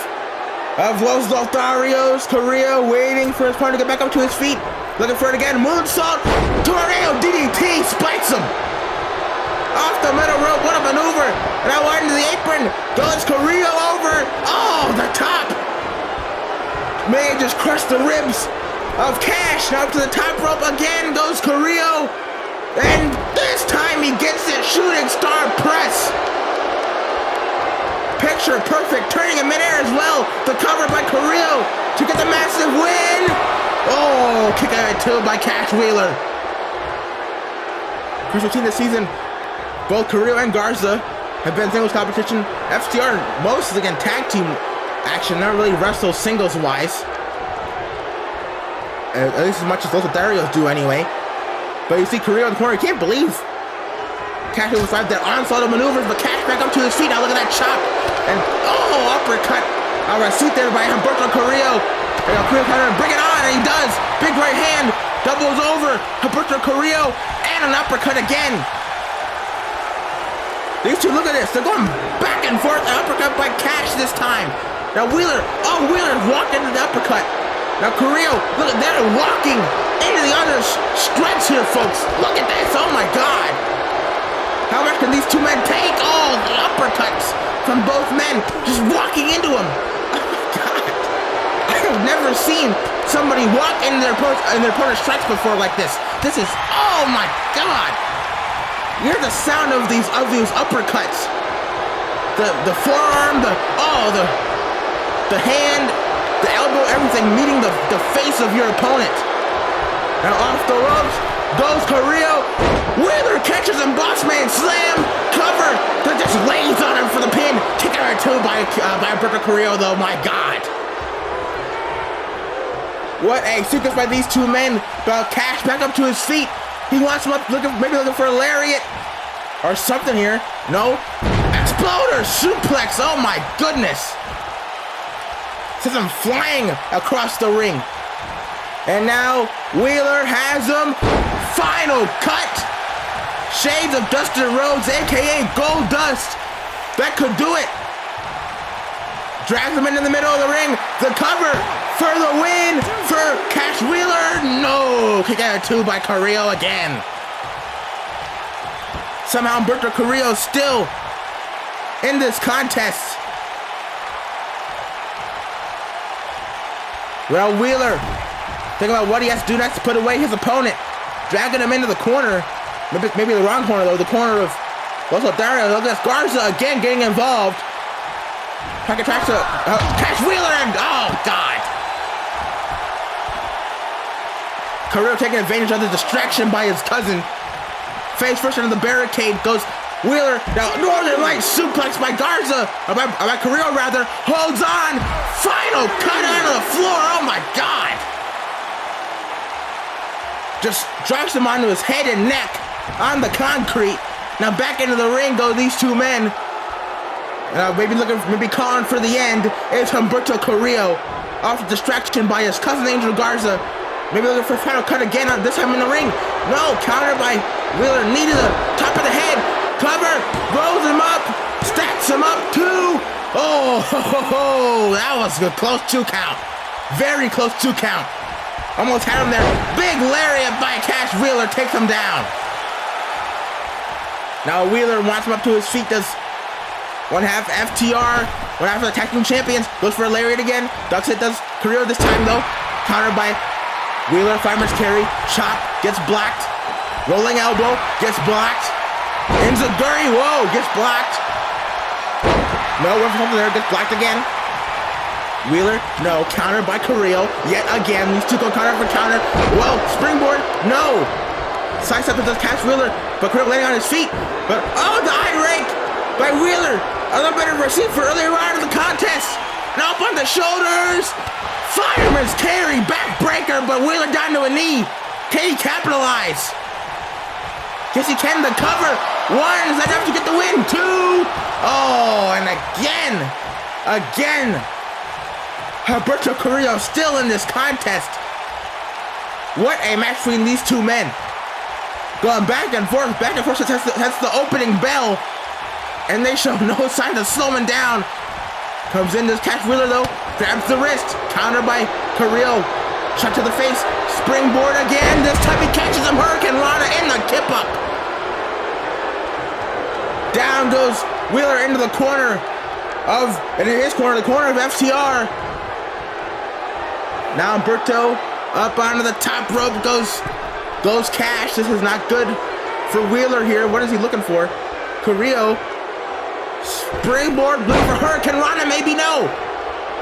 of Los Lotharios. Carrillo waiting for his partner to get back up to his feet. Looking for it again. Moonsault. Tornado DDT. Spikes him. Off the middle rope. What a maneuver. And now wide into the apron. Goes Carrillo over. Oh, the top. May just crushed the ribs of Cash. Now up to the top rope again. Goes Carrillo. And this time he gets it. Shooting star press. Picture perfect. Turning in midair as well. The cover by Carrillo to get the massive win. Oh, kick out 2 by Cash Wheeler. Of course, we've seen this season, both Carrillo and Garza have been singles competition. FTR mostly again tag team action, not really wrestle singles wise. At least as much as those Lotharios do anyway. But you see Carrillo in the corner, you can't believe Cash will survive that onslaught of maneuvers, but Cash back up to his feet. Now look at that chop. And oh, uppercut. All right, suit there by Humberto Carrillo. And Carrillo trying to bring it on, and he does. Big right hand, doubles over Humberto Carrillo, and an uppercut again. These two, look at this. They're going back and forth. An uppercut by Cash this time. Now Wheeler, Wheeler's walking into the uppercut. Now Carrillo, look at that, walking into the other stretch here, folks. Look at this, oh my God. How much can these two men take? Oh, the uppercuts from both men, just walking into him. Oh my God. I have never seen somebody walk into their opponent's stretch before like this. This is, oh my God. You hear the sound of these uppercuts. The forearm, the hand, the elbow, everything meeting the face of your opponent. Now off the ropes goes Carrillo. Wheeler catches him, Bossman slam, cover. That just lays on him for the pin. Kick out 2 by Humberto Carrillo though, my God. What a sequence by these two men. Cash back up to his feet. He wants him up, maybe looking for a lariat or something here. No. Exploder suplex, oh my goodness. Sends him flying across the ring. And now Wheeler has him. Final cut. Shades of Dustin Rhodes, aka Gold Dust. That could do it. Drags him into the middle of the ring. The cover for the win for Cash Wheeler. No. Kick out 2 by Carrillo again. Somehow Humberto Carrillo still in this contest. Well, Wheeler, think about what he has to do next to put away his opponent. Dragging him into the corner. Maybe the wrong corner, though. The corner of Los Lotharios. Look at Garza again getting involved. Packet tracks to Cash Wheeler and oh, God. Carrillo taking advantage of the distraction by his cousin. Face first into the barricade. Goes Wheeler, now Northern Light suplex by Garza, by Carrillo rather, holds on. Final cut onto the floor, oh my God. Just drops him onto his head and neck on the concrete. Now back into the ring go these two men. Maybe calling for the end is Humberto Carrillo, off distraction by his cousin Angel Garza. Maybe looking for a final cut again, this time in the ring. No, counter by Wheeler, knee to the top of the head. Cover, rolls him up, stacks him up, 2. Oh, that was a close 2 count. Very close 2 count. Almost had him there. Big lariat by Cash Wheeler takes him down. Now Wheeler wants him up to his feet, does 1/2 FTR, 1/2 of the tag team champions, goes for a lariat again, ducks it, does Carrillo this time though. Countered by Wheeler, fireman's carry, chop, gets blocked. Rolling elbow, gets blocked. Enziguri, whoa, gets blocked. No, went for something there, gets blocked again. Wheeler, no, countered by Carrillo, yet again, these two go counter for counter. Whoa, springboard, no. Sidestep does catch Wheeler, but Carrillo landing on his feet. But, oh, the eye rake by Wheeler. A little bit of receipt for earlier on in the contest. Now up on the shoulders. Fireman's carry, backbreaker, but Wheeler down to a knee. Can he capitalize? Yes, he can, the cover. 1, is that enough to get the win? 2. Oh, and again. Humberto Carrillo still in this contest. What a match between these two men. Going back and forth, that's the opening bell. And they show no sign of slowing down. Comes in, this catch Wheeler though, grabs the wrist, counter by Carrillo. Shot to the face, springboard again. This time he catches him, Hurricane Rana in the kip up. Down goes Wheeler into the corner of, and in his corner, the corner of FTR. Now Humberto up onto the top rope goes Cash. This is not good for Wheeler here. What is he looking for? Carrillo. Springboard, looking for Hurricane Rana, maybe no.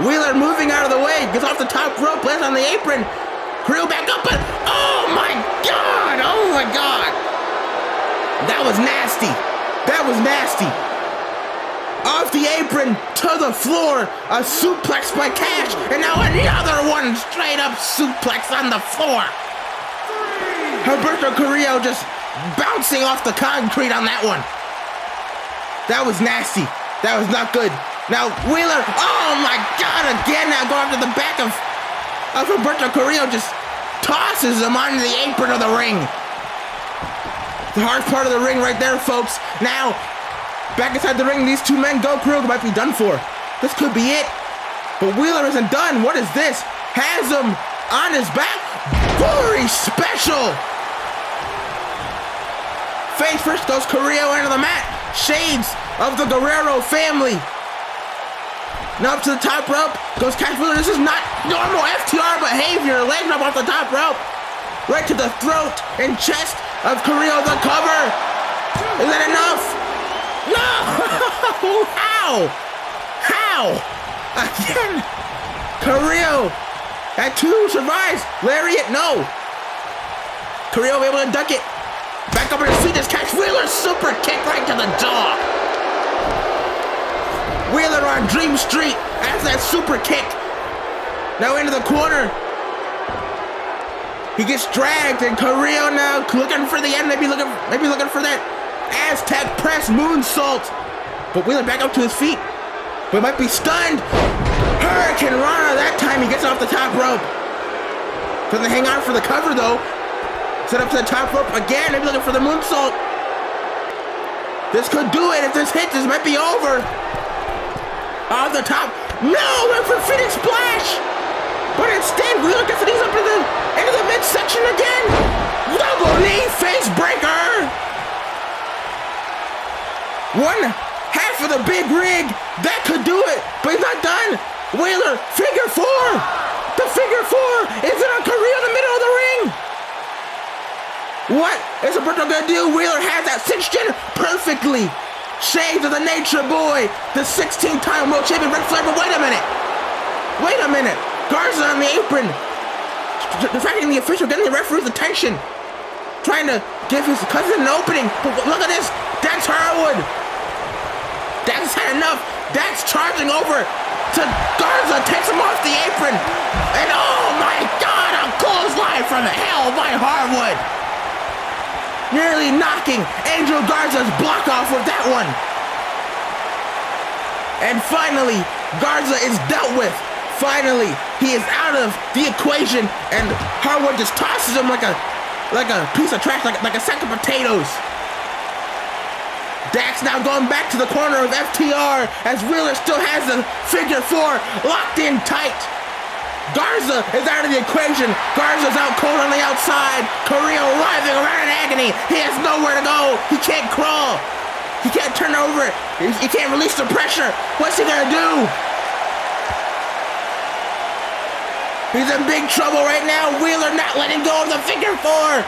Wheeler moving out of the way, gets off the top rope, lands on the apron. Carrillo back up, but oh my God. That was nasty. Off the apron to the floor, a suplex by Cash, and now another one straight up suplex on the floor. Humberto Carrillo just bouncing off the concrete on that one. That was nasty. That was not good. Now Wheeler, oh my God, again now going up to the back of Humberto Carrillo, just tosses him onto the apron of the ring. The hard part of the ring right there, folks. Now, back inside the ring, these two men go. Carrillo might be done for. This could be it. But Wheeler isn't done. What is this? Has him on his back. Gory special. Face first goes Carrillo into the mat. Shades of the Guerrero family. Now up to the top rope goes Cash Wheeler. This is not normal FTR behavior. Leg up off the top rope. Right to the throat and chest of Carrillo. The cover. Is that enough? No! How? Again. Carrillo. That 2 survives. Lariat, no. Carrillo able to duck it. Back up on his feet, this Cash Wheeler super kick right to the jaw. Wheeler on Dream Street after that super kick. Now into the corner. He gets dragged, and Carrillo now looking for the end. Maybe looking for that Aztec press moonsault. But Wheeler back up to his feet. But might be stunned. Hurricane Rana that time. He gets off the top rope. Doesn't hang on for the cover though. Set up to the top rope again, maybe looking for the moonsault. This could do it. If this hits, this might be over. Off the top. No, went for Phoenix Splash. But instead, Wheeler gets the knees up into the midsection again. Double knee face breaker. 1/2 of the big rig. That could do it, but he's not done. Wheeler, figure 4. The figure 4 is it on Carrillo in the middle of the ring. What is Humberto gonna do? Wheeler has that 6th gen perfectly. Shades of the Nature Boy, the 16-time world champion Ric Flair. But wait a minute. Garza on the apron, distracting the official, getting the referee's attention. trying to give his cousin an opening. But look at this. Dax Harwood. Dax has had enough. Dax charging over to Garza, takes him off the apron. And oh my God, a clothesline from hell by Harwood. Nearly knocking Angel Garza's block off with that one. And finally, Garza is dealt with. Finally, he is out of the equation, and Harwood just tosses him like a piece of trash, like a sack of potatoes. Dax now going back to the corner of FTR as Wheeler still has the figure 4 locked in tight. Garza is out of the equation. Garza's out cold on the outside. Carrillo writhing around in agony. He has nowhere to go. He can't crawl. He can't turn over. He can't release the pressure. What's he gonna do? He's in big trouble right now. Wheeler not letting go of the figure 4.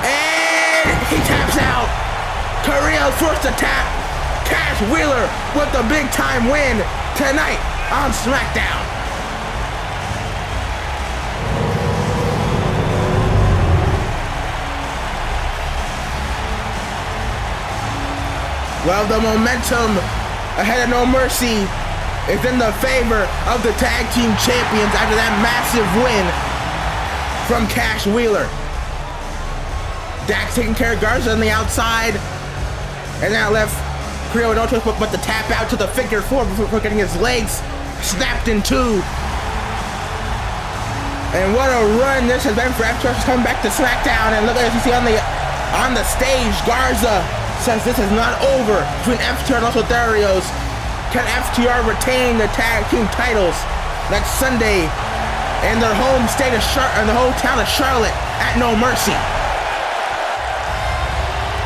And he taps out. Carrillo forced to tap. Cash Wheeler with the big time win tonight on SmackDown. Well, the momentum ahead of No Mercy is in the favor of the tag team champions after that massive win from Cash Wheeler. Dax taking care of Garza on the outside, and now left Carrillo no choice but to tap out to the figure 4 before getting his legs snapped in 2. And what a run this has been for FTR coming back to SmackDown. And look at this, you see on the stage, Garza says this is not over between FTR and also Darius. Can FTR retain the tag team titles next Sunday in their home state of in the hometown of Charlotte at No Mercy?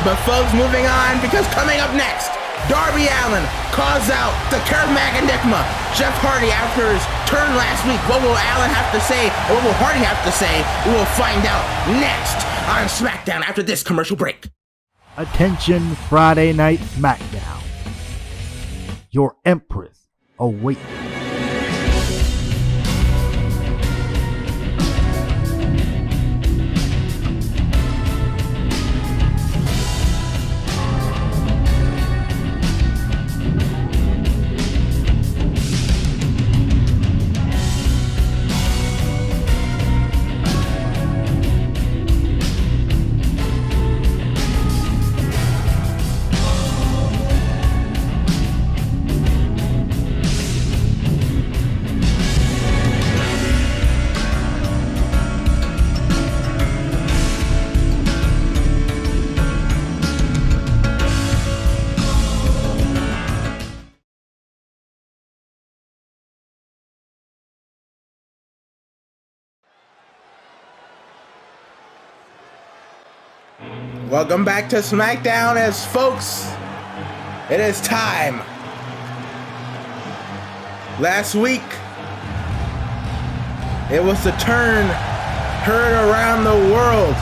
But folks, moving on, because coming up next, Darby Allin calls out the Kermac Enigma, Jeff Hardy after his turn last week. What will Allin have to say, or what will Hardy have to say? We will find out next on SmackDown after this commercial break. Attention, Friday Night SmackDown. Your Empress awaits. Welcome back to SmackDown, as folks, it is time. Last week, it was the turn heard around the world.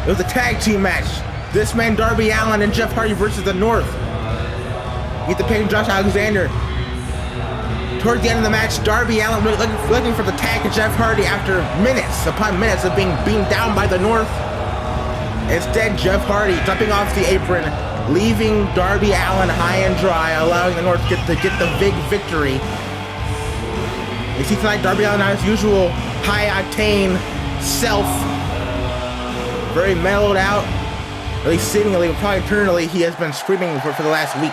It was a tag team match. This man, Darby Allin and Jeff Hardy versus the North. Get the pin, Josh Alexander. Towards the end of the match, Darby Allin looking for the tag to Jeff Hardy after minutes upon minutes of being beaten down by the North. Instead, Jeff Hardy jumping off the apron, leaving Darby Allin high and dry, allowing the North to get the big victory. You see tonight, Darby Allin on his usual high-octane self, very mellowed out. At least seemingly, probably internally, he has been screaming for the last week.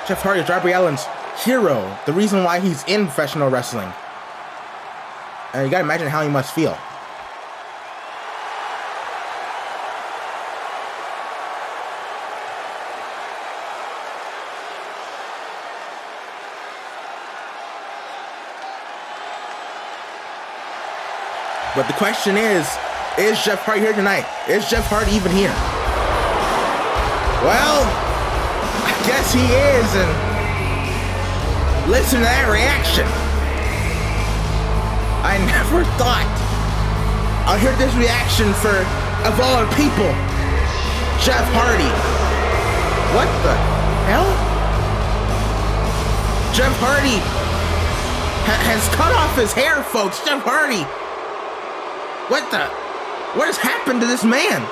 Jeff Hardy is Darby Allin's hero, the reason why he's in professional wrestling. And you gotta imagine how he must feel. But the question is Jeff Hardy here tonight? Is Jeff Hardy even here? Well, I guess he is, and listen to that reaction. I never thought I'd hear this reaction for, of all people, Jeff Hardy. What the hell? Jeff Hardy has cut off his hair, folks. Jeff Hardy. What has happened to this man?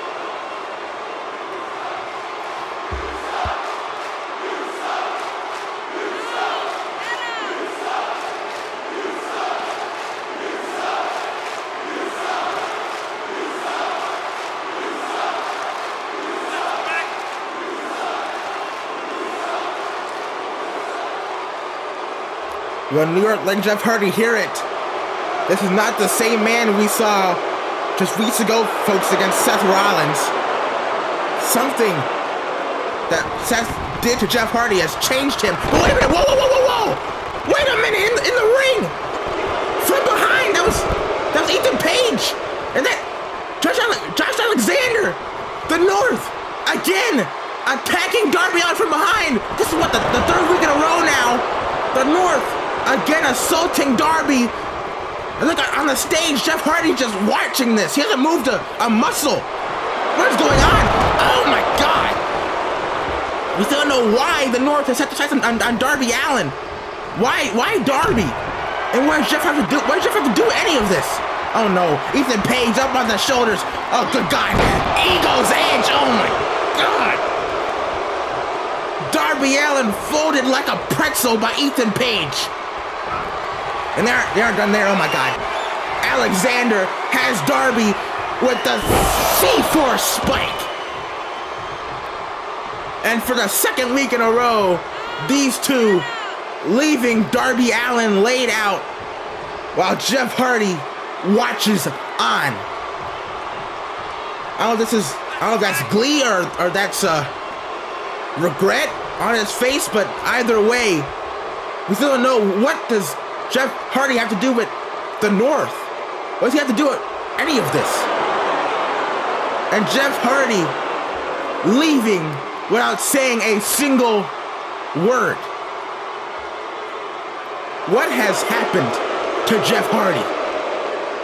When New York let Jeff Hardy hear it, this is not the same man we saw just weeks ago, folks, against Seth Rollins. Something that Seth did to Jeff Hardy has changed him. But wait a minute, whoa! Wait a minute, in the ring! From behind, that was Ethan Page! And that, Josh Alexander, the North, again, attacking Darby Allin from behind. This is what, the third week in a row now. The North, again, assaulting Darby. And look, on the stage, Jeff Hardy's just watching this. He hasn't moved a muscle. What is going on? Oh my God. We still don't know why the North has set the sights on Darby Allin. Why Darby? And what does Jeff have to do? What does Jeff have to do any of this? Oh no, Ethan Page up on the shoulders. Oh good God, Ego's Edge. Oh my God. Darby Allin folded like a pretzel by Ethan Page. And they aren't done there. Oh my God. Alexander has Darby with the C4 spike. And for the second week in a row, these two leaving Darby Allin laid out while Jeff Hardy watches on. I don't know if that's glee or that's regret on his face, but either way, we still don't know what does Jeff Hardy have to do with the North. What does he have to do with any of this? And Jeff Hardy leaving without saying a single word. What has happened to Jeff Hardy?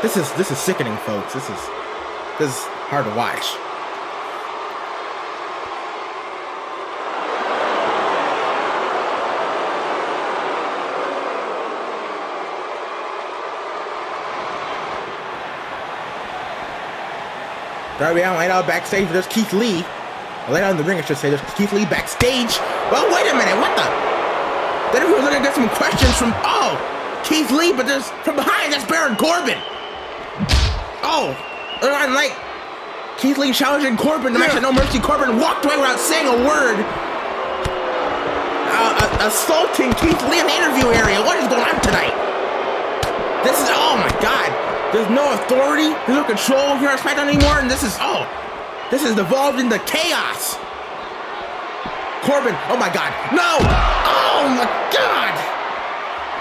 This is sickening, folks. This is hard to watch. Darby Allin laid out backstage. There's Keith Lee. Laid out in the ring, I should say. There's Keith Lee backstage. Well, wait a minute. What the? Then we were looking to get some questions from, Keith Lee, but there's, from behind, that's Baron Corbin. Oh, and like, Keith Lee challenging Corbin. The match at No Mercy. Corbin walked away without saying a word. Assaulting Keith Lee in the interview area. What is going on tonight? This is, oh my God. There's no authority, there's no control here on SmackDown anymore, and this is devolved into chaos. Corbin, oh my God, no! Oh my God!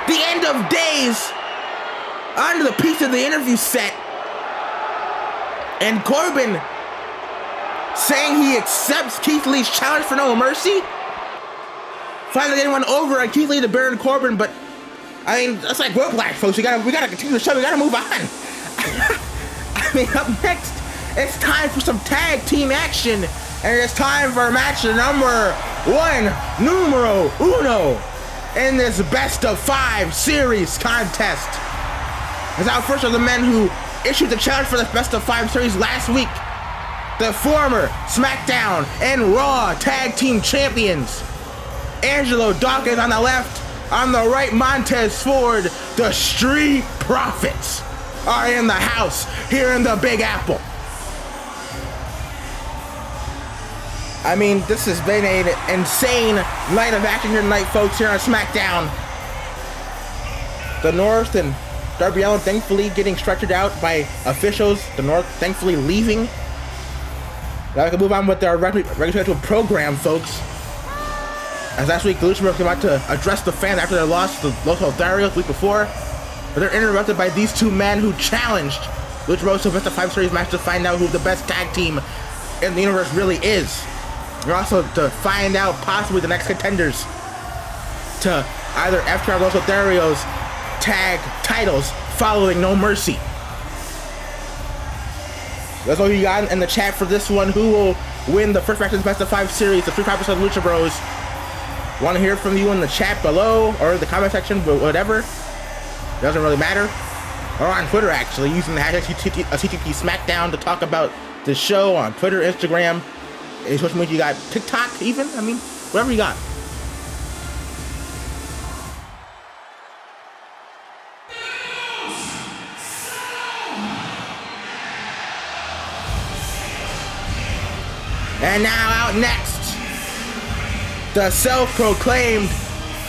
The end of days, onto the piece of the interview set, and Corbin saying he accepts Keith Lee's challenge for No Mercy. Finally getting one over on Keith Lee to Baron Corbin, but I mean, that's like Whiplash, folks. We gotta continue the show. We gotta move on. I mean, up next, it's time for some tag team action, and it's time for match number 1, numero uno, in this best of 5 series contest. As out first are the men who issued the challenge for this best of 5 series last week. The former SmackDown and Raw tag team champions, Angelo Dawkins on the left. On the right, Montez Ford. The Street Profits are in the house here in the Big Apple. I mean, this has been an insane night of action here tonight, folks, here on SmackDown. The North and Darby Allin thankfully getting stretchered out by officials. The North thankfully leaving. Now we can move on with our regular scheduled program, folks. As last week, the Lucha Bros came out to address the fans after their loss to Los Lotharios the week before. But they're interrupted by these two men who challenged Lucha Bros to a best of 5 series match to find out who the best tag team in the universe really is. They're also to find out possibly the next contenders to either FTR or Los Lotharios tag titles following No Mercy. That's all you got in the chat for this one. Who will win the first match of the best of 5 series, the 3-5% of Lucha Bros? Want to hear from you in the chat below or the comment section, whatever. doesn't really matter. Or on Twitter, actually, using the hashtag CTP SmackDown to talk about the show on Twitter, Instagram, social media. You got TikTok, even. I mean, whatever you got. And now out next, the self-proclaimed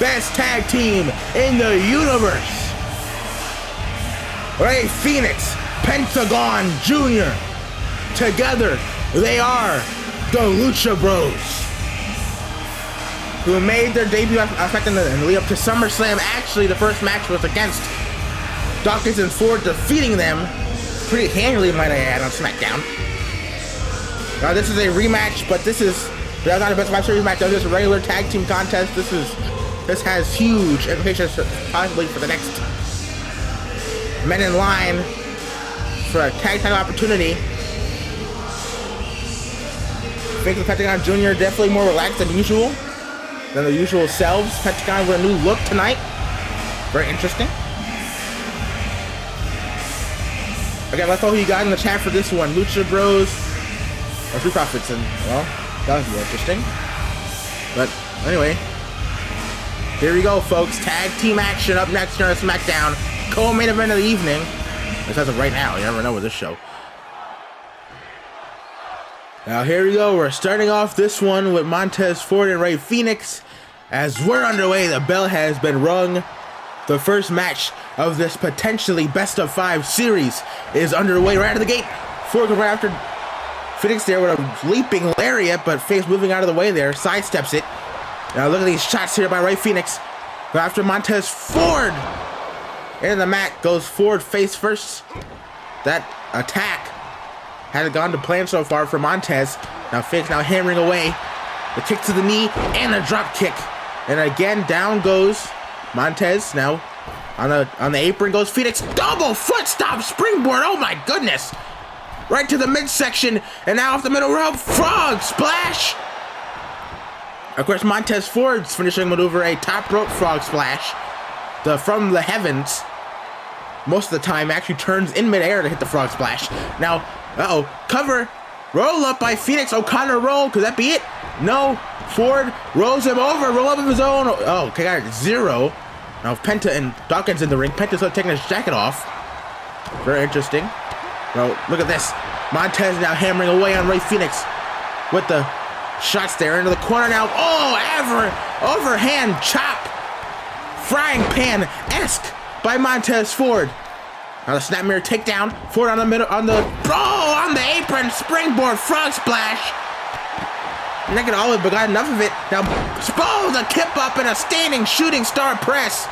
best tag team in the universe. Rey Fenix, Pentagon Jr. Together, they are the Lucha Bros, who made their debut in the lead up to SummerSlam. Actually, the first match was against Dawkins and Ford, defeating them pretty handily, might I add, on SmackDown. Now, this is a rematch, but this is not a best of 5 series match. This is a regular tag team contest. This has huge implications, possibly for the next men in line for a tag title opportunity. Fake the Pentagon Jr. definitely more relaxed than the usual selves. Pentagon with a new look tonight. Very interesting. Okay, let's know who you got in the chat for this one. Lucha Bros or Street Profits, and well, that was interesting. But anyway, here we go, folks. Tag team action up next here on SmackDown. Co-main event of the evening. This as of right now. You never know with this show. Now here we go. We're starting off this one with Montez Ford and Rey Fenix. As we're underway, the bell has been rung. The first match of this potentially best of 5 series is underway right out of the gate. Ford comes right after Fenix there with a leaping lariat, but Fenix moving out of the way there, sidesteps it. Now look at these shots here by Rey Fenix. But after Montez Ford into the mat, goes Ford face first. That attack hasn't gone to plan so far for Montez. Now Fenix now hammering away. The kick to the knee and a drop kick. And again, down goes Montez. Now on the apron goes Fenix. Double foot stop springboard. Oh my goodness. Right to the midsection. And now off the middle rope. Frog splash. Of course, Montez Ford's finishing maneuver, a top rope frog splash. From the heavens. Most of the time actually turns in midair to hit the frog splash. Now, cover. Roll up by Fenix. O'Connor roll. Could that be it? No. Ford rolls him over. Roll up of his own. Oh, okay, got it. 0. Now Penta and Dawkins in the ring. Penta's taking his jacket off. Very interesting. Now, look at this. Montez now hammering away on Rey Fenix with the shots there into the corner now. Oh, overhand chop. Frying pan-esque by Montez Ford. Now the snap mirror takedown. Ford on the middle, on the apron, springboard frog splash. Not gonna all of it, but got enough of it. Now, the kip up and a standing shooting star press.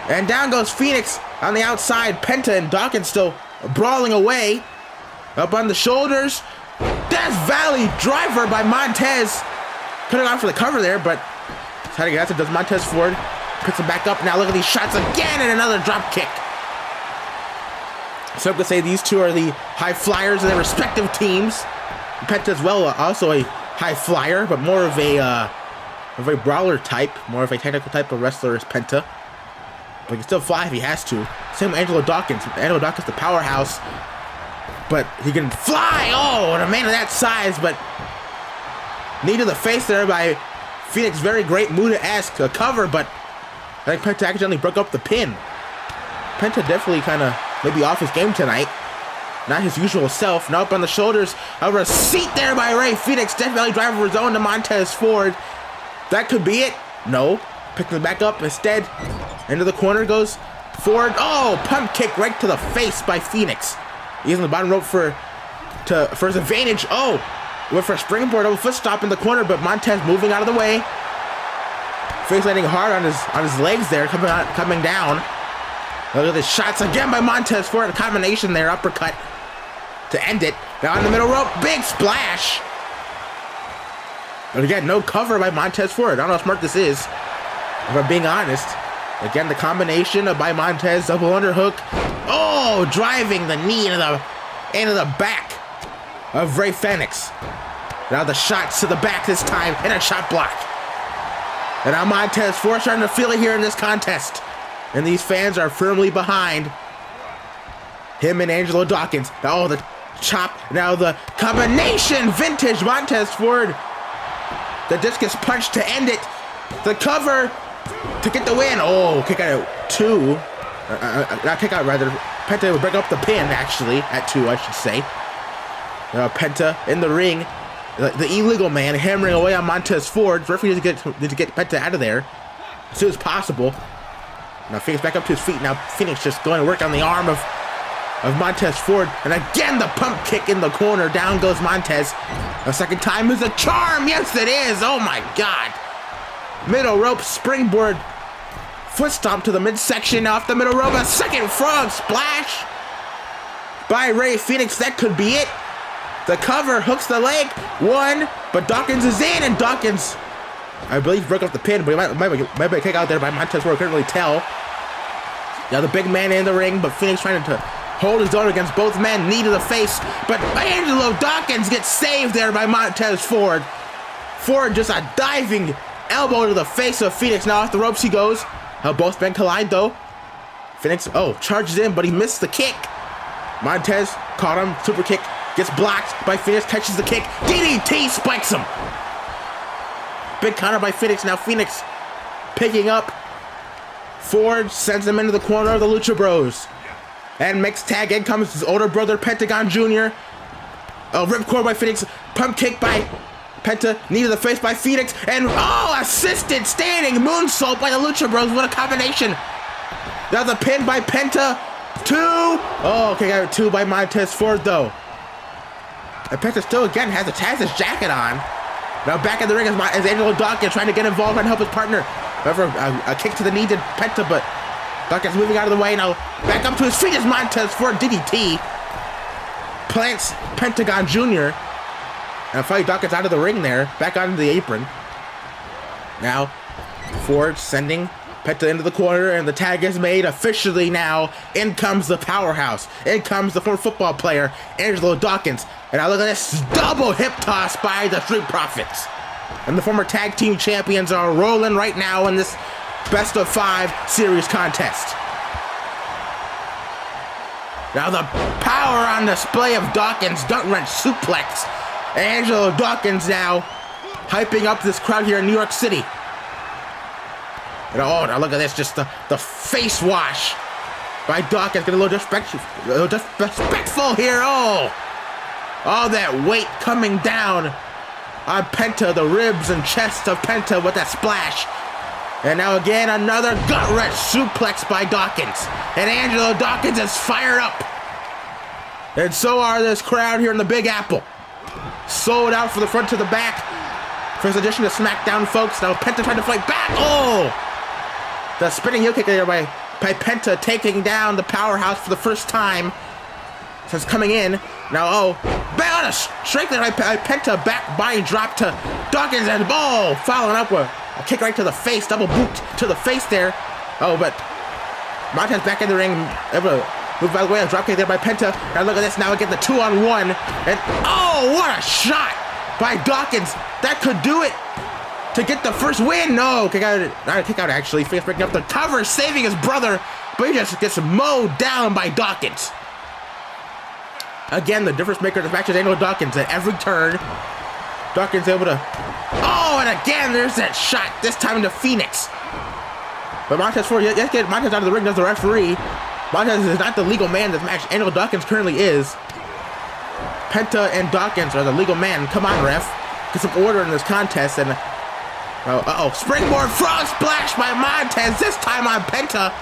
And down goes Fenix on the outside. Penta and Dawkins still brawling away. Up on the shoulders. Death Valley driver by Montez. Could have gone for the cover there, but how to get that does Montez Ford. Puts him back up. Now look at these shots again and another drop kick. So I could say these two are the high flyers of their respective teams. Penta as well, also a high flyer, but more of a brawler type, more of a technical type of wrestler is Penta. But he can still fly if he has to. Same with Angelo Dawkins. Angelo Dawkins, the powerhouse, but he can fly. Oh, and a man of that size, but knee to the face there by Fenix. Very great Muda-esque cover, but I think Penta accidentally broke up the pin. Penta definitely kind of maybe off his game tonight. Not his usual self. Now up on the shoulders. Over a seat there by Rey Fenix. Death Valley driver of his own to Montez Ford. That could be it. No. Picking it back up instead. Into the corner goes Ford. Oh, pump kick right to the face by Fenix. He's on the bottom rope for his advantage. Oh, went for a springboard over foot stop in the corner, but Montez moving out of the way. Fenix landing hard on his legs there, coming down. Look at the shots again by Montez Ford. A combination there, uppercut to end it. Now on the middle rope, big splash. But again, no cover by Montez Ford. I don't know how smart this is, if I'm being honest. Again, the combination by Montez, double underhook. Oh, driving the knee into the back of Rey Fenix. Now the shots to the back this time, and a shot block. And now Montez Ford starting to feel it here in this contest. And these fans are firmly behind him and Angelo Dawkins. Oh, the chop. Now the combination. Vintage Montez Ford. The discus punch to end it. The cover to get the win. Oh, kick out at 2. Not kick out, rather. Penta would break up the pin, actually, at 2, I should say. Penta in the ring. The illegal man hammering away on Montez Ford. The referee needs to get Penta out of there as soon as possible. Now Phoenix back up to his feet. Now Phoenix just going to work on the arm of Montez Ford. And again, the pump kick in the corner. Down goes Montez. A second time is a charm. Yes, it is. Oh, my God. Middle rope springboard. Foot stomp to the midsection. Off the middle rope. A second frog splash by Rey Fenix. That could be it. The cover hooks the leg. 1. But Dawkins is in. And Dawkins, I believe, broke up the pin. But he might be a kick out there by Montez Ford. Couldn't really tell. Now the big man in the ring. But Phoenix trying to hold his own against both men. Knee to the face. But Angelo Dawkins gets saved there by Montez Ford. Ford just a diving elbow to the face of Phoenix. Now off the ropes he goes. Both men collide though. Phoenix, charges in, but he missed the kick. Montez caught him. Super kick. Gets blocked by Phoenix. Catches the kick. DDT spikes him. Big counter by Phoenix. Now Phoenix picking up. Ford sends him into the corner of the Lucha Bros. And mixed tag. In comes his older brother, Pentagon Jr. Ripcord by Phoenix. Pump kick by Penta. Knee to the face by Phoenix. And, assisted standing moonsault by the Lucha Bros. What a combination. Now the pin by Penta. 2. Okay, got 2 by Montez Ford, though. And Penta still, again, has his jacket on. Now back in the ring is Angelo Dawkins trying to get involved and help his partner. However, a kick to the knee to Penta, but Dawkins moving out of the way. Now back up to his feet is Montez Ford. DDT. Plants Pentagon Jr. And finally Dawkins out of the ring there. Back onto the apron. Now Ford sending Penta into the corner, and the tag is made officially now. In comes the powerhouse. In comes the former football player, Angelo Dawkins. And now look at this double hip toss by the Street Profits. And the former tag team champions are rolling right now in this best of 5 series contest. Now the power on display of Dawkins, gut wrench suplex. Angelo Dawkins now hyping up this crowd here in New York City. And now look at this, just the face wash by Dawkins. Getting a little disrespectful here. All that weight coming down on Penta, the ribs and chest of Penta with that splash. And now again, another gut-wrench suplex by Dawkins. And Angelo Dawkins is fired up. And so are this crowd here in the Big Apple. Sold out from the front to the back. First edition of SmackDown, folks. Now Penta trying to fight back. The spinning heel kick there by Penta, taking down the powerhouse for the first time since coming in. Now, on a straight there by Penta, back body drop to Dawkins, and following up with a kick right to the face, double boot to the face there. But Montez back in the ring, able to move out of the way, a drop kick there by Penta. Now look at this, now we get the 2-on-1, and what a shot by Dawkins. That could do it to get the first win. No, kick out, not a kick out actually. Phoenix breaking up the cover, saving his brother, but he just gets mowed down by Dawkins. Again, the difference maker of the match is Angelo Dawkins. At every turn, Dawkins able to... and again, there's that shot, this time to Phoenix. But Montez Ford, let's get Montez out of the ring, does the referee. Montez is not the legal man in this match. Angelo Dawkins currently is. Penta and Dawkins are the legal man. Come on, ref. Get some order in this contest. And springboard frog splash by Montez, this time on Penta.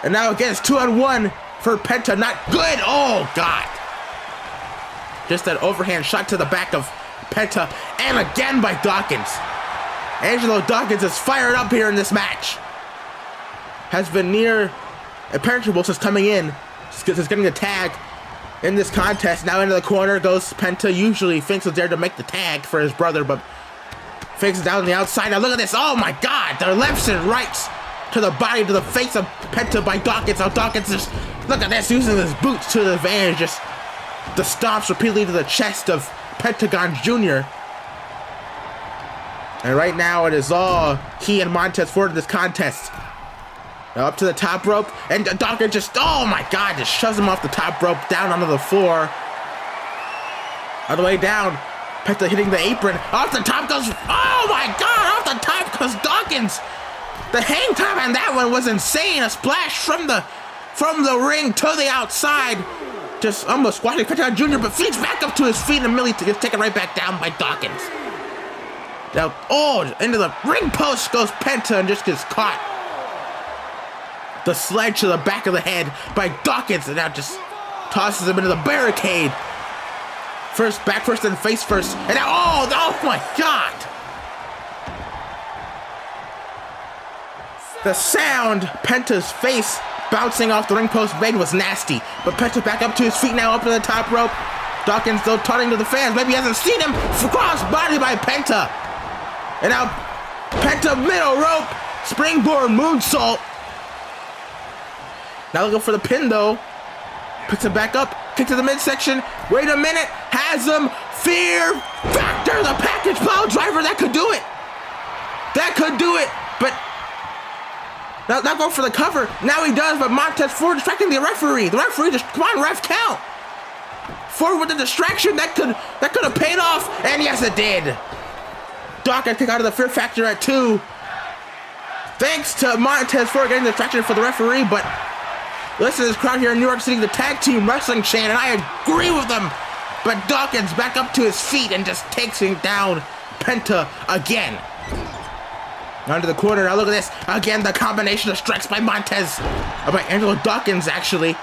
And now again, it's 2-on-1 for Penta. Not good. Oh, God. Just that overhand shot to the back of Penta. And again by Dawkins. Angelo Dawkins is fired up here in this match. Has been near impenetrable since coming in. Since getting a tag in this contest. Now into the corner goes Penta. Usually Phoenix is there to make the tag for his brother, but Phoenix is down on the outside. Now look at this. Oh my God. Their lefts and rights to the body, to the face of Penta by Dawkins. Now Dawkins just, look at this, using his boots to the advantage. Just the stomps repeatedly to the chest of Pentagon Jr. And right now, it is all he and Montez Ford in this contest. Now up to the top rope, and Dawkins just, oh my God, just shoves him off the top rope, down onto the floor. All the way down, Penta hitting the apron. Off the top goes, oh my God, off the top goes Dawkins. The hang time on that one was insane. A splash from the ring to the outside. Just almost squashing Penta Jr., but fleets back up to his feet and immediately gets taken right back down by Dawkins. Now, into the ring post goes Penta and just gets caught. The sledge to the back of the head by Dawkins, and now just tosses him into the barricade. First, back first, then face first. And now, oh my God. The sound Penta's face bouncing off the ring post made was nasty. But Penta back up to his feet now, up to the top rope. Dawkins still taunting to the fans. Maybe he hasn't seen him. Cross body by Penta. And now Penta middle rope. Springboard moonsault. Now looking for the pin though. Picks it back up. Kick to the midsection. Wait a minute. Has him. Fear Factor. The package pile driver. That could do it. That could do it. But not going for the cover. Now he does, but Montez Ford distracting the referee. The referee just, come on, ref, count. Ford with the distraction. That could have paid off. And yes, it did. Dawkins kick out of the Fear Factor at 2. Thanks to Montez Ford getting the distraction for the referee, but listen to this crowd here in New York City, the tag team wrestling chain, and I agree with them. But Dawkins back up to his feet and just takes him down Penta again. Onto the corner, now look at this. Again, the combination of strikes by by Angelo Dawkins, actually.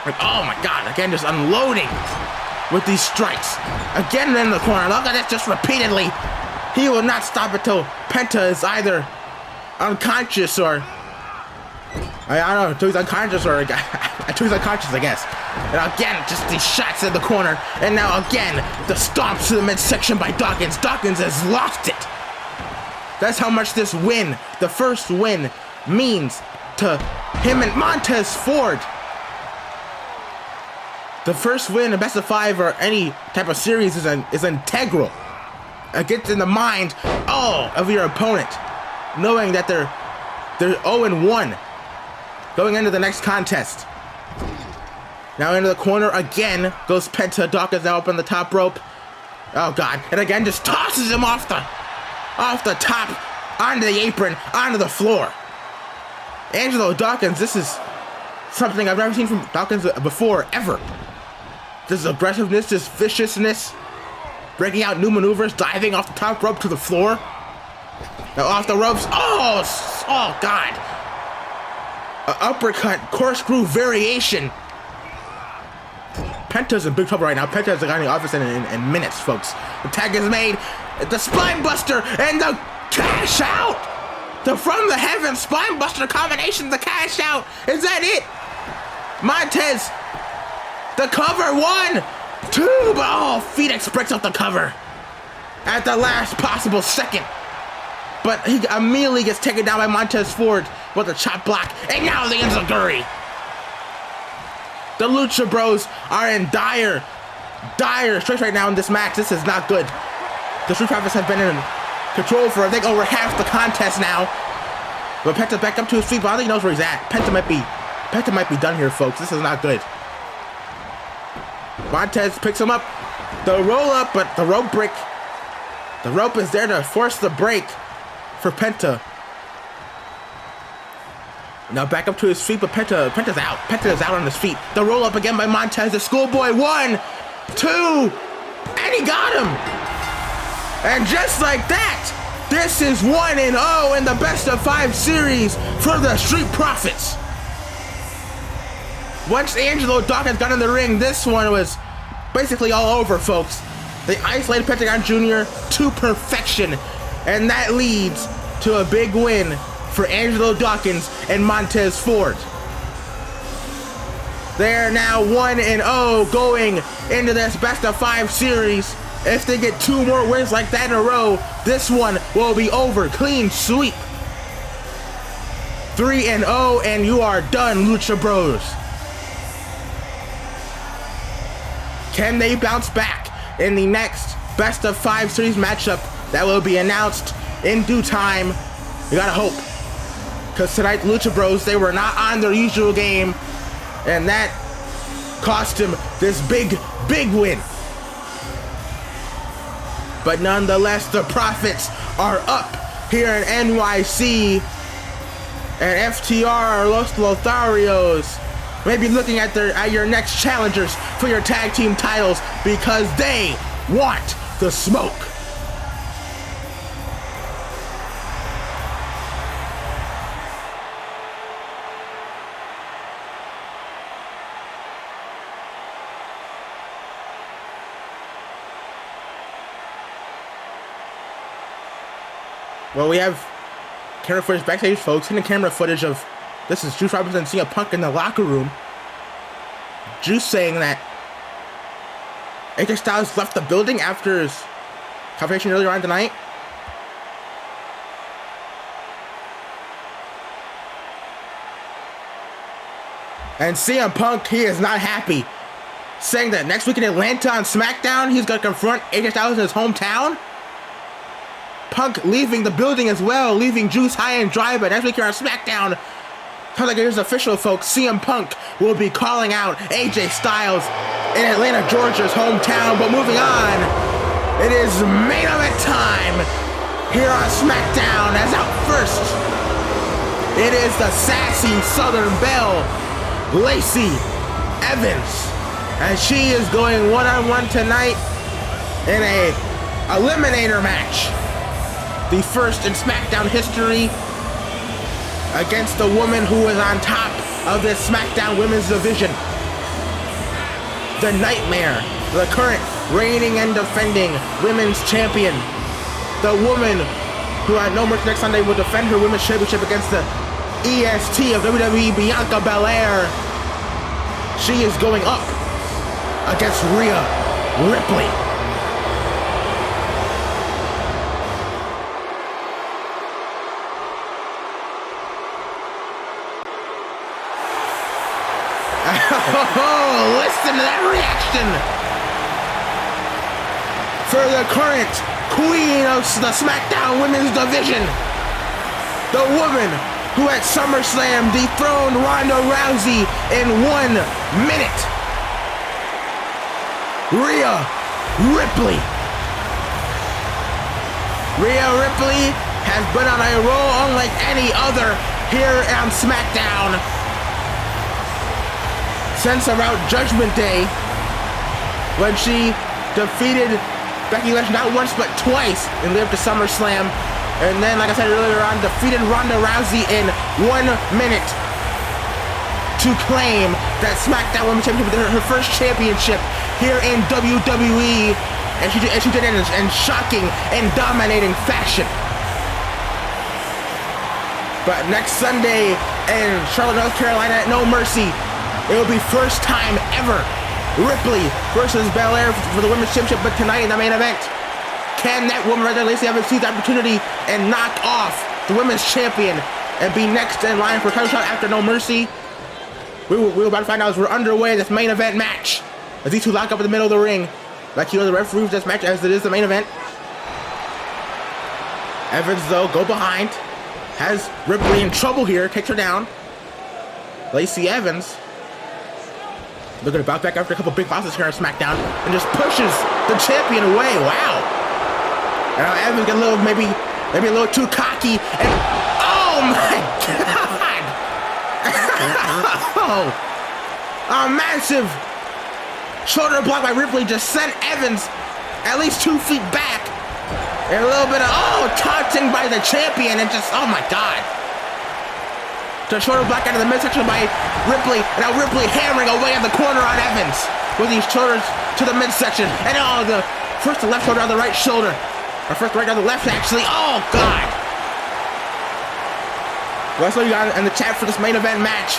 Like, oh my God, again, just unloading with these strikes. Again in the corner, look at this, just repeatedly. He will not stop until Penta is either unconscious or, I don't know, until he's unconscious or, until he's unconscious, I guess. And again, just these shots in the corner. And now again, the stomps to the midsection by Dawkins. Dawkins has lost it. That's how much this win, the first win, means to him and Montez Ford. The first win in best of 5 or any type of series is integral. It gets in the mind of your opponent, knowing that they're 0-1 going into the next contest. Now into the corner again goes Penta. Dawkins now up on the top rope. Oh God! And again just tosses him off the top onto the apron, onto the floor. Angelo Dawkins, this is something I've never seen from Dawkins before, ever. This aggressiveness, this viciousness, breaking out new maneuvers, diving off the top rope to the floor. Now off the ropes. Oh God. An uppercut, corkscrew variation. Penta's in big trouble right now. Penta's got in the office in minutes, folks. The tag is made. The spine buster and the cash out. The from the heavens spine buster combination, the cash out. Is that it? Montez, the cover, 1, 2, but Phoenix breaks up the cover at the last possible second. But he immediately gets taken down by Montez Ford with a chop block, and now the enziguri. The Lucha Bros are in dire straits right now in this match. This is not good. The Street Profits have been in control for, I think, over half the contest now. But Penta back up to his feet, but I don't think he knows where he's at. Penta might be done here, folks. This is not good. Montez picks him up. The roll up, but the rope break. The rope is there to force the break for Penta. Now back up to his feet, but Penta's out. Penta is out on his feet. The roll up again by Montez. The schoolboy, 1, 2, and he got him. And just like that, this is 1-0 in the best of 5 series for the Street Profits. Once Angelo Dawkins got in the ring, this one was basically all over, folks. They isolated Pentagon Jr. to perfection, and that leads to a big win for Angelo Dawkins and Montez Ford. They're now 1-0 going into this best of 5 series. If they get 2 more wins like that in a row, this one will be over. Clean sweep. 3-0, and you are done, Lucha Bros. Can they bounce back in the next best of 5 series matchup that will be announced in due time. You gotta hope. Because tonight, Lucha Bros, they were not on their usual game. And that cost him this big win. But nonetheless, the profits are up here in NYC. And FTR, or Los Lotharios, may be looking at your next challengers for your tag team titles because they want the smoke. Well, we have camera footage backstage, folks. Hidden camera footage of this is Juice Robinson and CM Punk in the locker room. Juice saying that AJ Styles left the building after his confrontation earlier on tonight. And CM Punk, he is not happy, saying that next week in Atlanta on SmackDown, he's going to confront AJ Styles in his hometown. Punk leaving the building as well, leaving Juice high and dry, but next week here on SmackDown, sounds like it is official, folks. CM Punk will be calling out AJ Styles in Atlanta, Georgia's hometown. But moving on, it is main event time here on SmackDown. As out first, it is the sassy Southern Belle, Lacey Evans, as she is going one-on-one tonight in a eliminator match. The first in SmackDown history against the woman who is on top of this SmackDown women's division. The Nightmare, the current reigning and defending women's champion. The woman who at No Mercy next Sunday will defend her women's championship against the EST of WWE, Bianca Belair. She is going up against Rhea Ripley. Oh, listen to that reaction! For the current queen of the SmackDown Women's Division, the woman who at SummerSlam dethroned Ronda Rousey in 1 minute, Rhea Ripley. Rhea Ripley has been on a roll unlike any other here on SmackDown since around Judgment Day, when she defeated Becky Lynch not once but twice and lived to SummerSlam, and then, like I said earlier on, defeated Ronda Rousey in 1 minute to claim that SmackDown Women's Championship, her first championship here in WWE, and she did it in shocking and dominating fashion. But next Sunday in Charlotte, North Carolina at No Mercy, it will be first time ever Ripley versus Belair for the Women's Championship, but tonight in the main event, can that woman right there, Lacey Evans, seize the opportunity and knock off the Women's Champion and be next in line for a title shot after No Mercy? We're about to find out as we're underway this main event match, as these two lock up in the middle of the ring, like you know the referees this match as it is the main event. Evans, though, go behind, has Ripley in trouble here, takes her down. Lacey Evans looking to bounce back after a couple big bosses here on SmackDown and just pushes the champion away. Wow. And now Evans get a little, maybe a little too cocky, and oh my God! Oh, a massive shoulder block by Ripley just sent Evans at least 2 feet back, and a little bit of taunting by the champion, and just oh my God. The shoulder block out of the midsection by Ripley, and now Ripley hammering away at the corner on Evans with these shoulders to the midsection, and the first the left shoulder on the right shoulder, or first the right on the left actually. Oh God! Well, that's what you got in the chat for this main event match.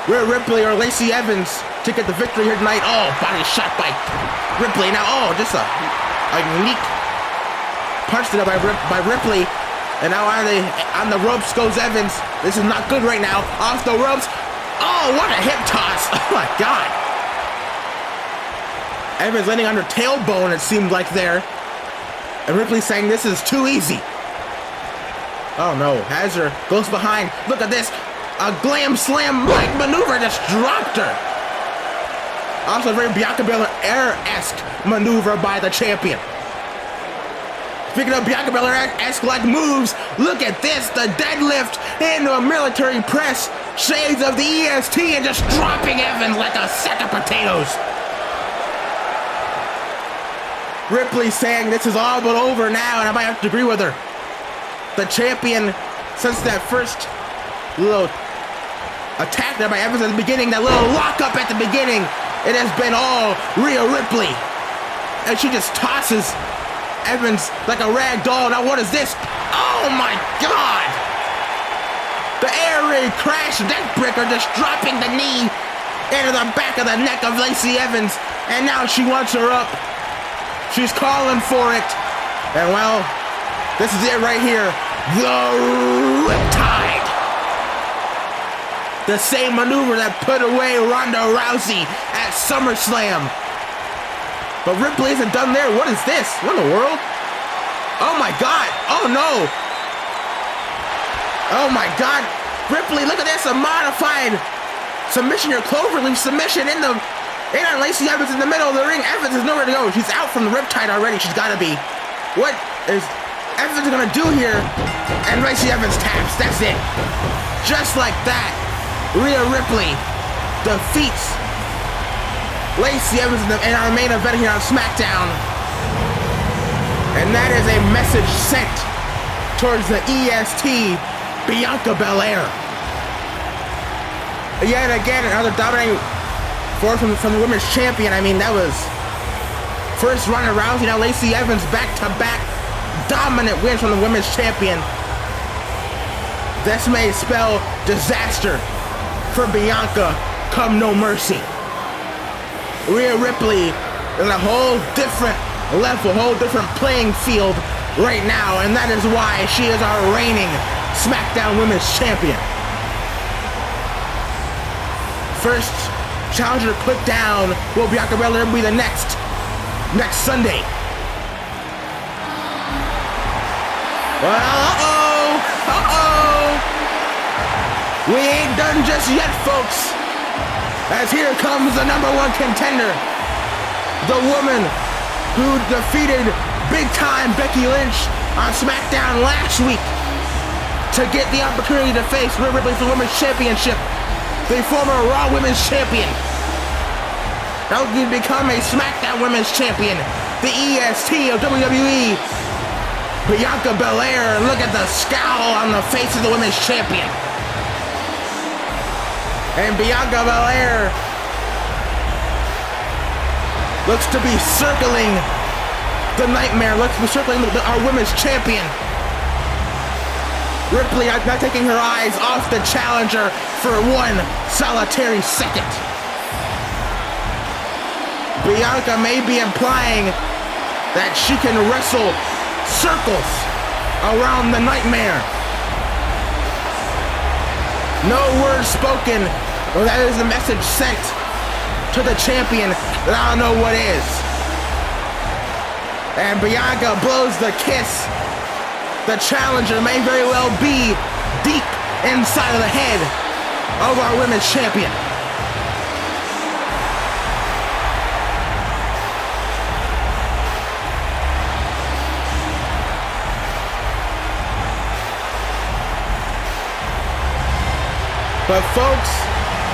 Rhea Ripley or Lacey Evans to get the victory here tonight. Oh, body shot by Ripley. Now, just a unique punch to by Ripley. And now on the ropes goes Evans. This is not good right now. Off the ropes. Oh, what a hip toss. Oh my God. Evans landing on her tailbone, it seemed like there. And Ripley saying this is too easy. Oh no, Hazard goes behind. Look at this. A glam slam like maneuver just dropped her. Also a very Bianca Belair-esque maneuver by the champion. Speaking of Bianca Belair-esque like moves, look at this. The deadlift into a military press. Shades of the EST and just dropping Evans like a sack of potatoes. Ripley saying this is all but over now, and I might have to agree with her. The champion, since that first little attack there by Evans at the beginning, that little lockup at the beginning, it has been all Rhea Ripley. And she just tosses Evans like a rag doll. Now what is this? Oh my God! The air raid crash neck breaker just dropping the knee into the back of the neck of Lacey Evans. And now she wants her up. She's calling for it. And well, this is it right here. The Riptide. The same maneuver that put away Ronda Rousey at SummerSlam. But Ripley isn't done there. What is this? What in the world? Oh my God. Oh no. Oh my God. Ripley, look at this. A modified submission, your cloverleaf submission in on Lacey Evans in the middle of the ring. Evans has nowhere to go. She's out from the Riptide already. She's got to be. What is Evans going to do here? And Lacey Evans taps. That's it. Just like that, Rhea Ripley defeats Lacey Evans in our main event here on SmackDown. And that is a message sent towards the EST, Bianca Belair. Yet again, another dominating force from the women's champion. I mean, that was first Ronda Rousey, now Lacey Evans, back-to-back dominant wins from the women's champion. This may spell disaster for Bianca come no mercy. Rhea Ripley is a whole different level, whole different playing field right now, and that is why she is our reigning SmackDown Women's Champion. First challenger put down will Bianca Belair be the next Sunday. Well, we ain't done just yet, folks. As here comes the #1 contender, the woman who defeated big-time Becky Lynch on SmackDown last week to get the opportunity to face Rhea Ripley for the Women's Championship, the former Raw Women's Champion. Now to become a SmackDown Women's Champion, the EST of WWE, Bianca Belair. And look at the scowl on the face of the Women's Champion. And Bianca Belair looks to be circling the Nightmare, looks to be circling our Women's Champion. Ripley not taking her eyes off the challenger for one solitary second. Bianca may be implying that she can wrestle circles around the Nightmare. No words spoken, but that is the message sent to the champion that I don't know what is. And Bianca blows the kiss. The challenger may very well be deep inside of the head of our women's champion. But folks,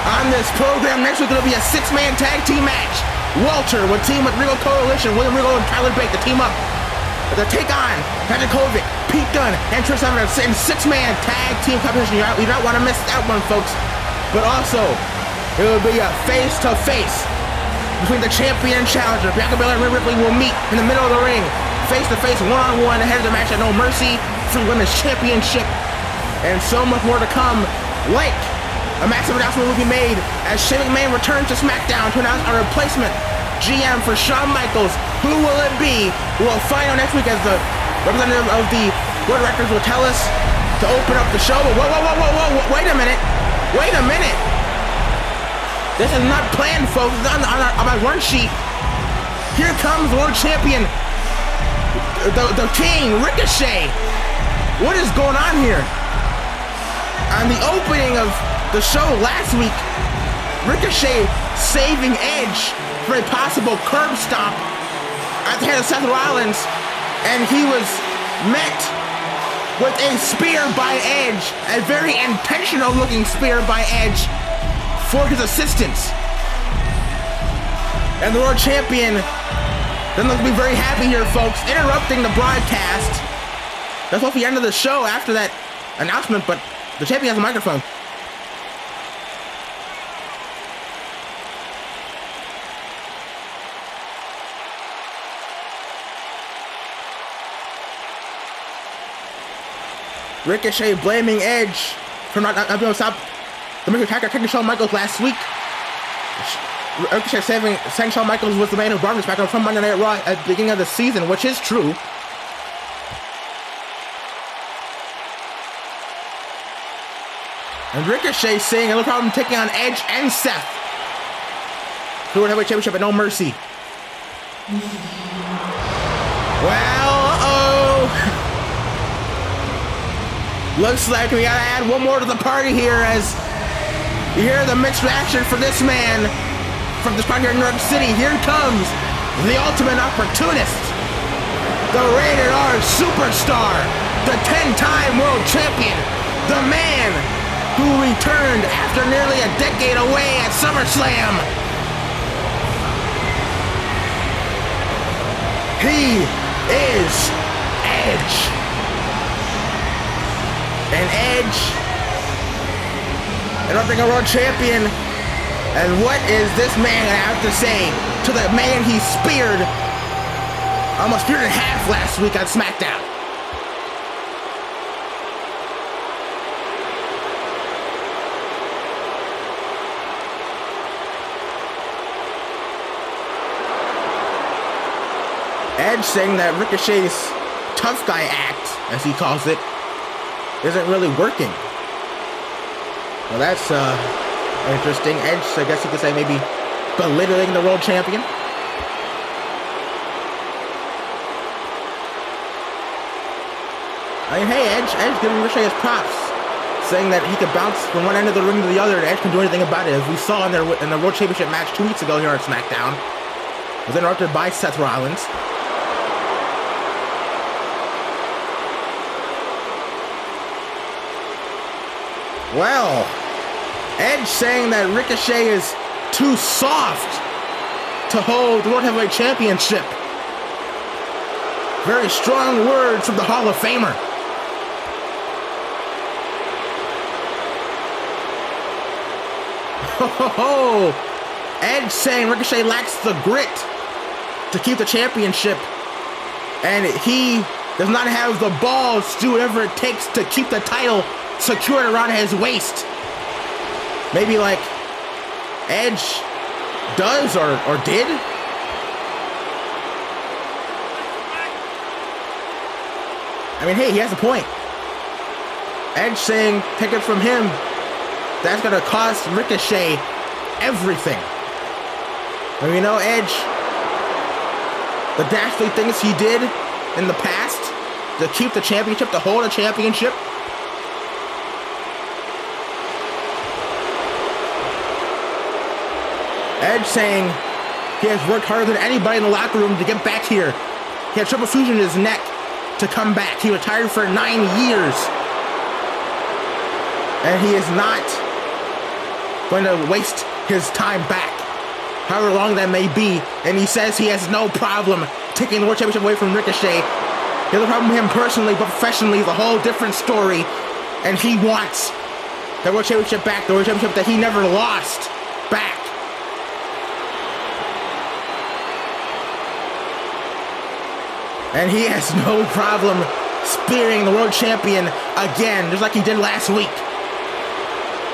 on this program next week, it'll be a 6-man tag team match. Walter will team with Regal Coalition, William Regal and Tyler Bate to team up to take on Dijakovic, Pete Dunne, and Trent Seven in 6-man tag team competition. You don't want to miss that one, folks. But also, it will be a face-to-face between the champion and challenger. Bianca Belair and Rhea Ripley will meet in the middle of the ring, face-to-face, one-on-one, ahead of the match at No Mercy for the Women's Championship. And so much more to come. Like, a massive announcement will be made as Shane McMahon returns to SmackDown to announce a replacement GM for Shawn Michaels. Who will it be? We'll find out next week as the representative of the World Records will tell us to open up the show. But whoa, wait a minute. This is not planned, folks. It's on my run sheet. Here comes World Champion the king, Ricochet. What is going on here? On the opening of the show last week, Ricochet saving Edge for a possible curb stomp at the head of Seth Rollins, and he was met with a spear by Edge, a very intentional looking spear by Edge for his assistance. And the World Champion doesn't look to be very happy here, folks, interrupting the broadcast. That's supposed to be the end of the show after that announcement, but the champion has a microphone. Ricochet blaming Edge for not being able to stop the Mr. Attacker attacking Shawn Michaels last week. Ricochet saying Shawn Michaels was the man who brought him back from Monday Night Raw at the beginning of the season, which is true. And Ricochet saying no problem taking on Edge and Seth for the World Heavyweight Championship at No Mercy. Well, looks like we gotta add one more to the party here as you hear the mixed reaction for this man from this party here in New York City. Here comes the ultimate opportunist, the rated R superstar, the 10-time world champion, the man who returned after nearly a decade away at SummerSlam. He is Edge. And Edge, interrupting a world champion. And what is this man gonna have to say to the man he speared, almost speared in half last week on SmackDown? Edge saying that Ricochet's tough guy act, as he calls it, isn't really working. Well, that's interesting. Edge, I guess you could say, maybe belittling the world champion. I mean, hey, Edge giving Ricochet his props, saying that he could bounce from one end of the ring to the other and Edge can do anything about it, as we saw in the World Championship match 2 weeks ago here on SmackDown. It was interrupted by Seth Rollins. Well, Edge saying that Ricochet is too soft to hold the World Heavyweight Championship. Very strong words from the Hall of Famer. Ho! Edge saying Ricochet lacks the grit to keep the championship, and he does not have the balls to do whatever it takes to keep the title secured around his waist. Maybe like Edge does or did. I mean, hey, he has a point. Edge saying, take it from him, that's gonna cost Ricochet everything. And you know, Edge, the dastardly things he did in the past to keep the championship, to hold a championship. Edge saying he has worked harder than anybody in the locker room to get back here. He had triple fusion in his neck to come back. He retired for 9 years. And he is not going to waste his time back, however long that may be. And he says he has no problem taking the World Championship away from Ricochet. He has no problem with him personally, but professionally is a whole different story. And he wants the World Championship back, the World Championship that he never lost back. And he has no problem spearing the world champion again, just like he did last week.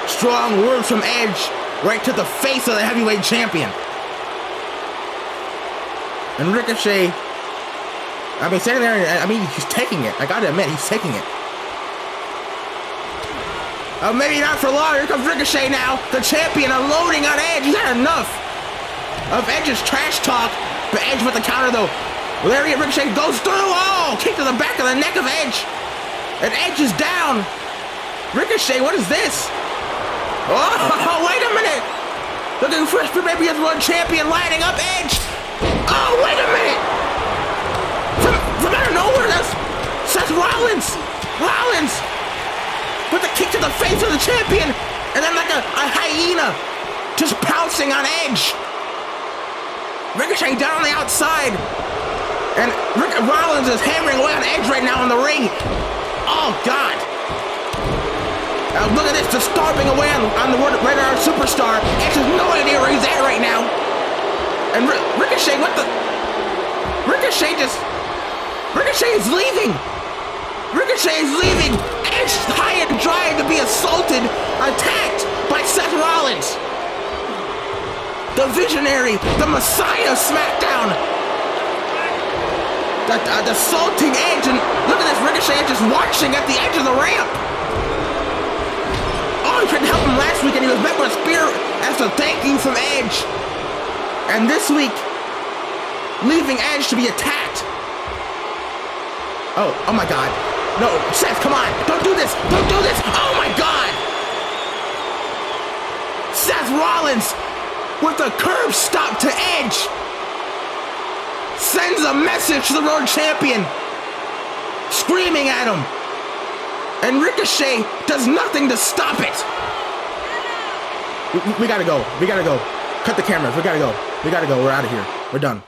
Strong words from Edge right to the face of the heavyweight champion. And Ricochet, I mean, standing there, I mean, he's taking it. I gotta admit, he's taking it. Maybe not for long. Here comes Ricochet now, the champion, unloading on Edge. He's had enough of Edge's trash talk. But Edge with the counter, though. Lariat Ricochet goes through. Oh, kick to the back of the neck of Edge. And Edge is down. Ricochet, what is this? Oh, wait a minute. Looking for maybe as world champion, lining up Edge. Oh, wait a minute. From out of nowhere, that's Seth Rollins. Rollins with a kick to the face of the champion. And then like a hyena just pouncing on Edge. Ricochet down on the outside. And Rollins is hammering away on Edge right now in the ring. Oh, God. Look at this, just stomping away on the Red Hour Superstar. Edge has no idea where he's at right now. And Ricochet, what the? Ricochet is leaving. Ricochet is leaving. Edge high and dry to be assaulted, attacked by Seth Rollins. The visionary, the Messiah of SmackDown. Assaulting Edge, and look at this, Ricochet just watching at the edge of the ramp. Oh, he tried to help him last week, and he was met with a spear as a thank you from Edge. And this week, leaving Edge to be attacked. Oh my God. No, Seth, come on. Don't do this. Don't do this. Oh my God. Seth Rollins with a curb stop to Edge. Sends a message to the world champion. Screaming at him. And Ricochet does nothing to stop it. We gotta go. We gotta go. Cut the cameras. We gotta go. We gotta go. We're out of here. We're done.